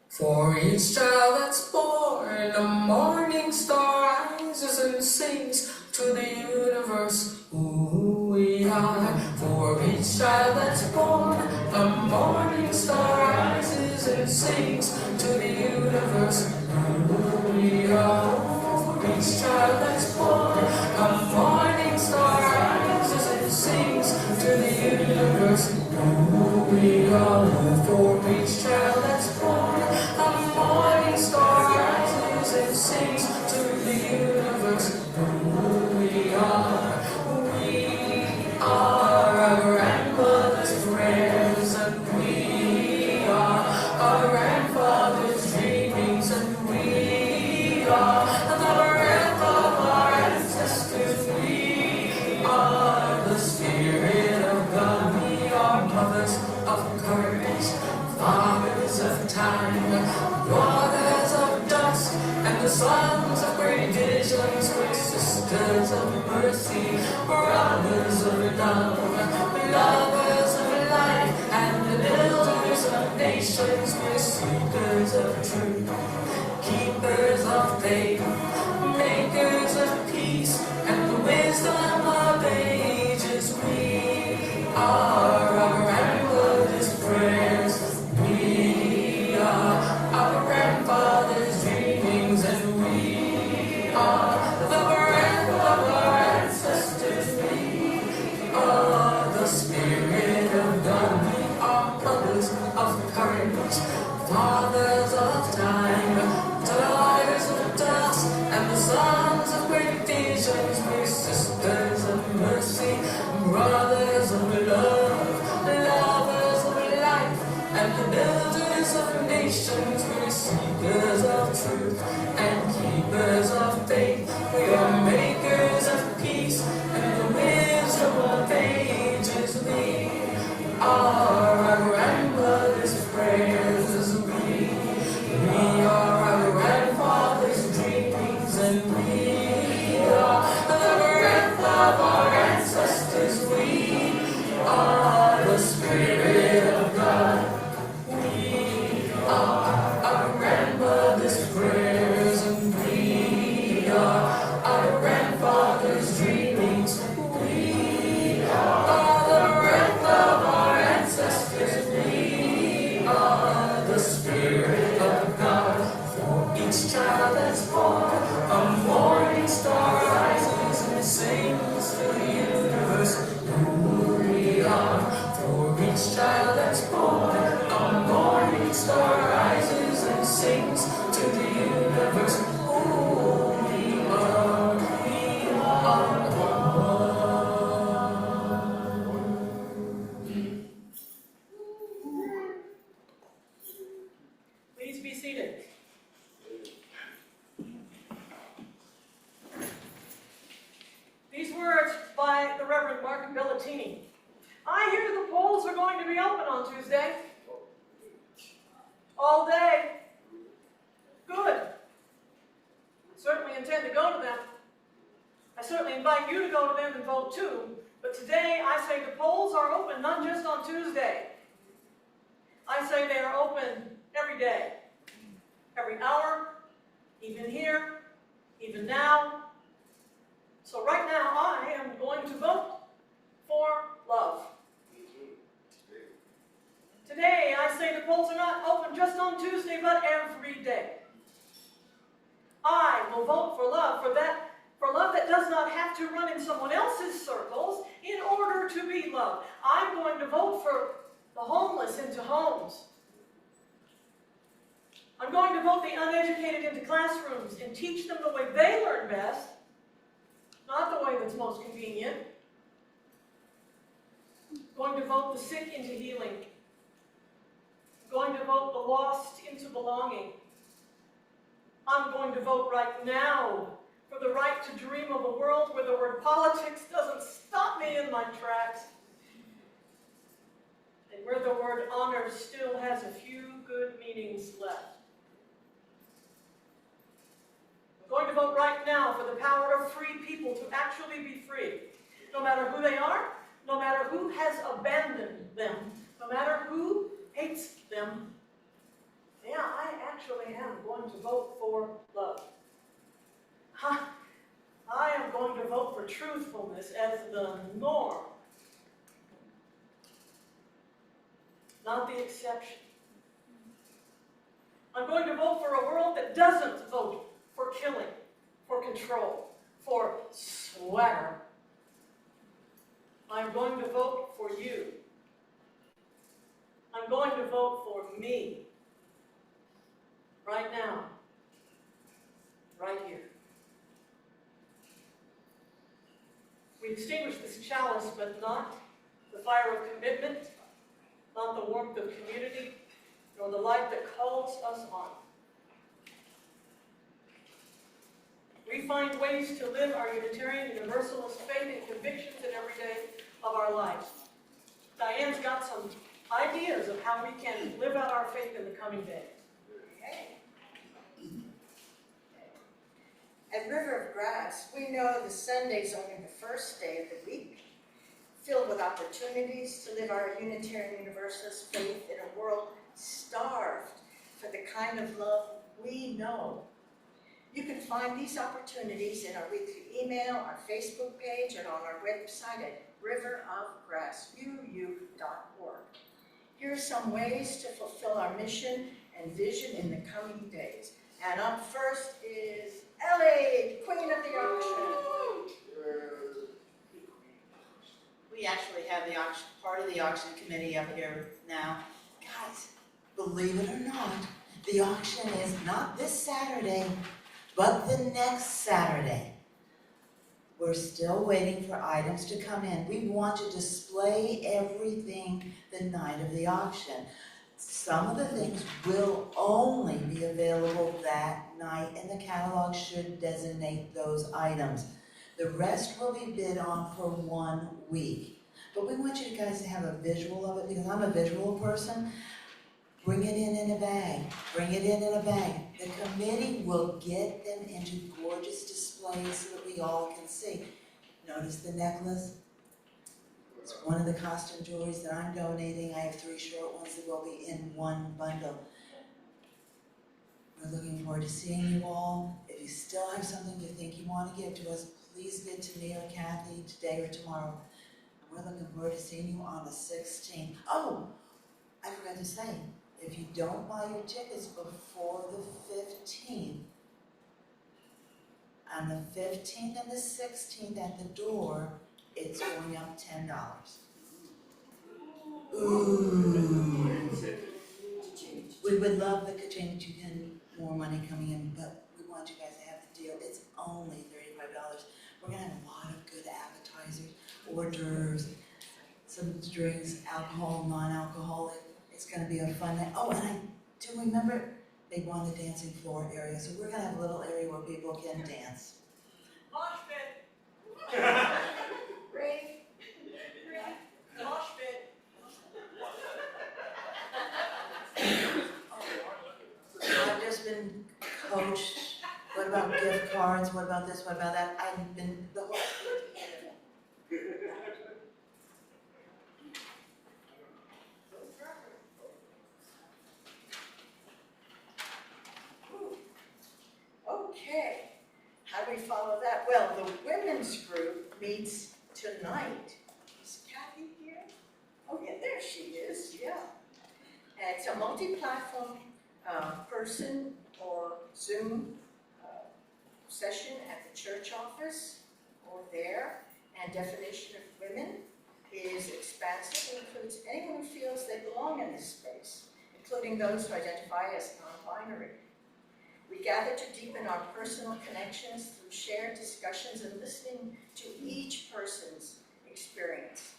For each child that's born, a morning star rises and sings to the universe who we are. For each child that's born, a morning star rises and sings to the universe who we are. For each child that's born, a morning star rises and sings to the universe who we are. For each child that's born, a morning star rises and sings to the universe who we are. We are our grandmother's prayers, and we are our grandfather's dreamings, and we are the breath of our ancestors. We are the Spirit of God. We are mothers of courage, fathers of time, daughters of dusk, and the sons of great visions, great sisters of mercy, brothers of love, lovers of life, and builders of nations, we're seekers of truth, keepers of faith, makers of peace, and the wisdom of ages. We are our grandmother's prayers, we are our grandfather's dreamings, and we are the breath of our ancestors. We are the Spirit of God. We are mothers of courage, fathers of time, daughters of dust, Reverend Mark Bellatini. I hear the polls are going to be open on Tuesday. All day. Good. I certainly intend to go to them. I certainly invite you to go to them and vote too. But today I say the polls are open not just on Tuesday. I say they are open every day. Every hour, even here, even now. So right now I am going to vote for love. Today I say the polls are not open just on Tuesday, but every day. I will vote for love, for love that does not have to run in someone else's circles in order to be loved. I'm going to vote for the homeless into homes. I'm going to vote the uneducated into classrooms and teach them the way they learn best, not the way that's most convenient. I'm going to vote the sick into healing. I'm going to vote the lost into belonging. I'm going to vote right now for the right to dream of a world where the word politics doesn't stop me in my tracks, and where the word honor still has a few good meanings left. I'm going to vote right now for the power of free people to actually be free, no matter who they are, no matter who has abandoned them, no matter who hates them. Yeah, I actually am going to vote for love. I am going to vote for truthfulness as the norm, not the exception. I'm going to vote for a world that doesn't vote for killing, for control, for swagger. I'm going to vote for you. I'm going to vote for me. Right now. Right here. We extinguish this chalice, but not the fire of commitment, not the warmth of community, nor the light that calls us on. We find ways to live our Unitarian Universalist faith and convictions in every day of our lives. Diane's got some ideas of how we can live out our faith in the coming days. At River of Grass, we know the Sunday's only the first day of the week, filled with opportunities to live our Unitarian Universalist faith in a world starved for the kind of love we know. You can find these opportunities in our weekly email, our Facebook page, and on our website at riverofgrassuu.org. Here are some ways to fulfill our mission and vision in the coming days. And up first is Ellie, Queen of the Auction. We actually have the auction, part of the auction committee up here now. Guys, believe it or not, the auction is not this Saturday, but the next Saturday. We're still waiting for items to come in. We want to display everything the night of the auction. Some of the things will only be available that night, and the catalog should designate those items. The rest will be bid on for 1 week. But we want you guys to have a visual of it, because I'm a visual person. Bring it in a bag. Bring it in a bag. The committee will get them into gorgeous displays so that we all can see. Notice the necklace? It's one of the costume jewelries that I'm donating. I have 3 short ones that will be in one bundle. We're looking forward to seeing you all. If you still have something you think you want to give to us, please get to me or Kathy today or tomorrow. And we're looking forward to seeing you on the 16th. Oh, I forgot to say, if you don't buy your tickets before the 15th, on the 15th and the 16th at the door, it's going up $10. Ooh. We would love the ka-ching, more money coming in, but we want you guys to have the deal. It's only $35. We're gonna have a lot of good appetizers, hors d'oeuvres, some drinks, alcohol, non-alcoholic. It's gonna be a fun night. Oh, and I do remember they want a dancing floor area, so we're gonna have a little area where people can dance. Mosh pit. Ray, Lawrence, what about this, what about that? I've been the whole. Okay, how do we follow that? Well, the women's group meets tonight. Is Kathy here? Oh, yeah, there she is, yeah. And it's a multi-platform person or Zoom session at the church office or there. And definition of women is expansive and includes anyone who feels they belong in this space, including those who identify as non-binary. We gather to deepen our personal connections through shared discussions and listening to each person's experience.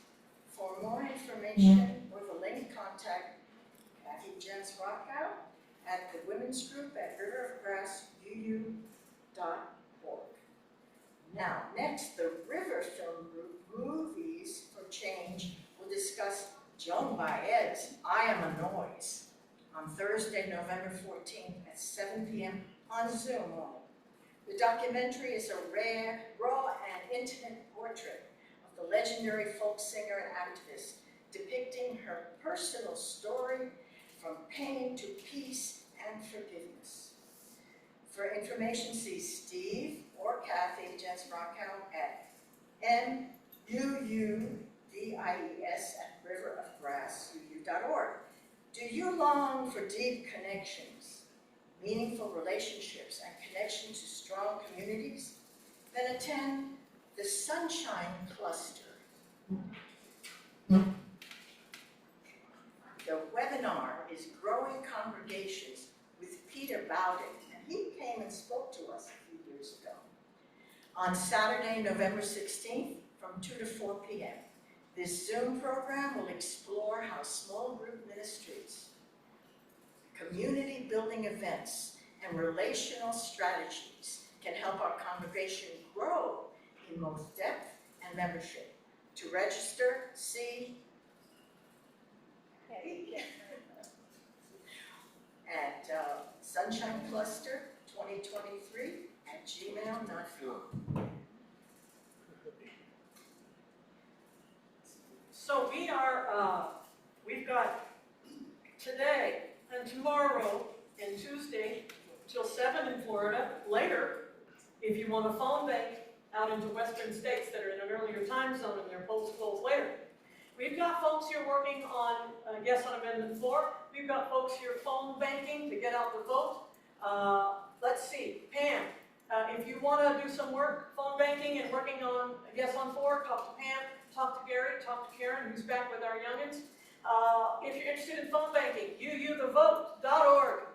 For more information or the link, contact Kathy Jens Rockow at the Women's Group at riverofgrassuu.org. Now, next, the River Film Group Movies for Change will discuss Joan Baez's I Am a Noise on Thursday, November 14th at 7 p.m. on Zoom only. The documentary is a rare, raw, and intimate portrait of the legendary folk singer and activist, depicting her personal story from pain to peace and forgiveness. For information, see Steve or Kathy Jens Rockow at muudis@riverofgrassuu.org. Do you long for deep connections, meaningful relationships, and connection to strong communities? Then attend the Sunshine Cluster. The webinar is Growing Congregations with Peter Bowden, and he came and spoke to us a few years ago. On Saturday, November 16th from 2 to 4 p.m. This Zoom program will explore how small group ministries, community building events, and relational strategies can help our congregation grow in both depth and membership. To register, see at Sunshine Cluster 2023 at gmail.com. So we've got today and tomorrow and Tuesday till 7 in Florida. Later, if you want a phone bank out into western states that are in an earlier time zone and their polls close later. We've got folks here working on, yes, on Amendment 4. We've got folks here phone banking to get out the vote. Let's see, Pam, if you want to do some work, phone banking and working on yes on 4, talk to Pam, talk to Gary, talk to Karen, who's back with our youngins. If you're interested in phone banking, uuthevote.org.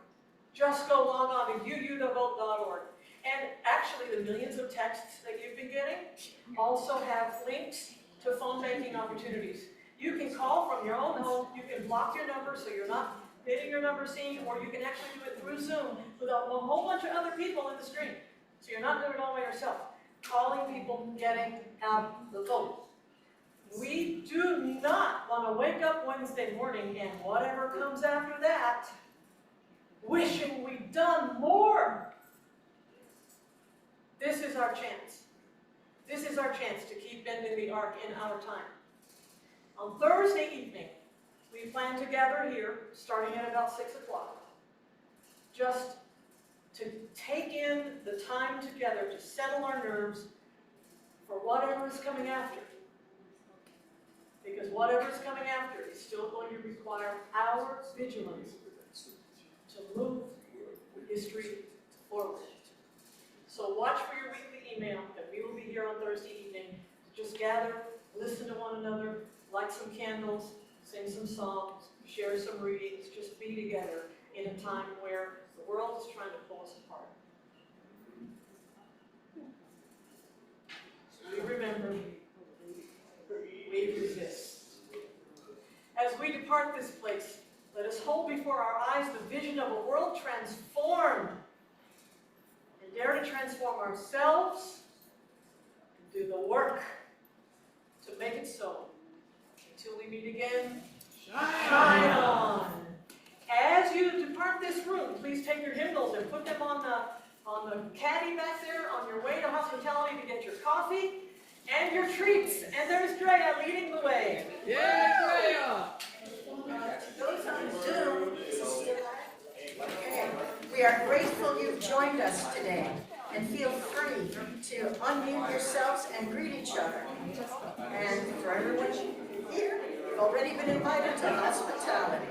Just go log on to uuthevote.org. And actually, the millions of texts that you've been getting also have links to phone banking opportunities. You can call from your own home, you can block your number so you're not getting your number seen, or you can actually do it through Zoom with a whole bunch of other people in the stream. So you're not doing it all by yourself. Calling people, getting out the vote. We do not want to wake up Wednesday morning and whatever comes after that, wishing we'd done more. This is our chance. This is our chance to keep bending the arc in our time. On Thursday evening, we plan to gather here, starting at about 6 o'clock, just to take in the time together to settle our nerves for whatever is coming after. Because whatever is coming after is still going to require our vigilance to move history forward. So watch for your weekly email that we will be here on Thursday evening. Just gather, listen to one another, light some candles, sing some songs, share some readings, just be together in a time where the world is trying to pull us apart. We remember, we resist. As we depart this place, let us hold before our eyes the vision of a world transformed, and dare to transform ourselves and do the work to make it so. Until we meet again, shine on. As you depart this room, please take your hymnals and put them on on the caddy back there on your way to hospitality to get your coffee and your treats. And there's Drea leading the way. Those on Zoom, okay, we are grateful you've joined us today, and feel free to unmute yourselves and greet each other. And for everyone here, you've already been invited to hospitality.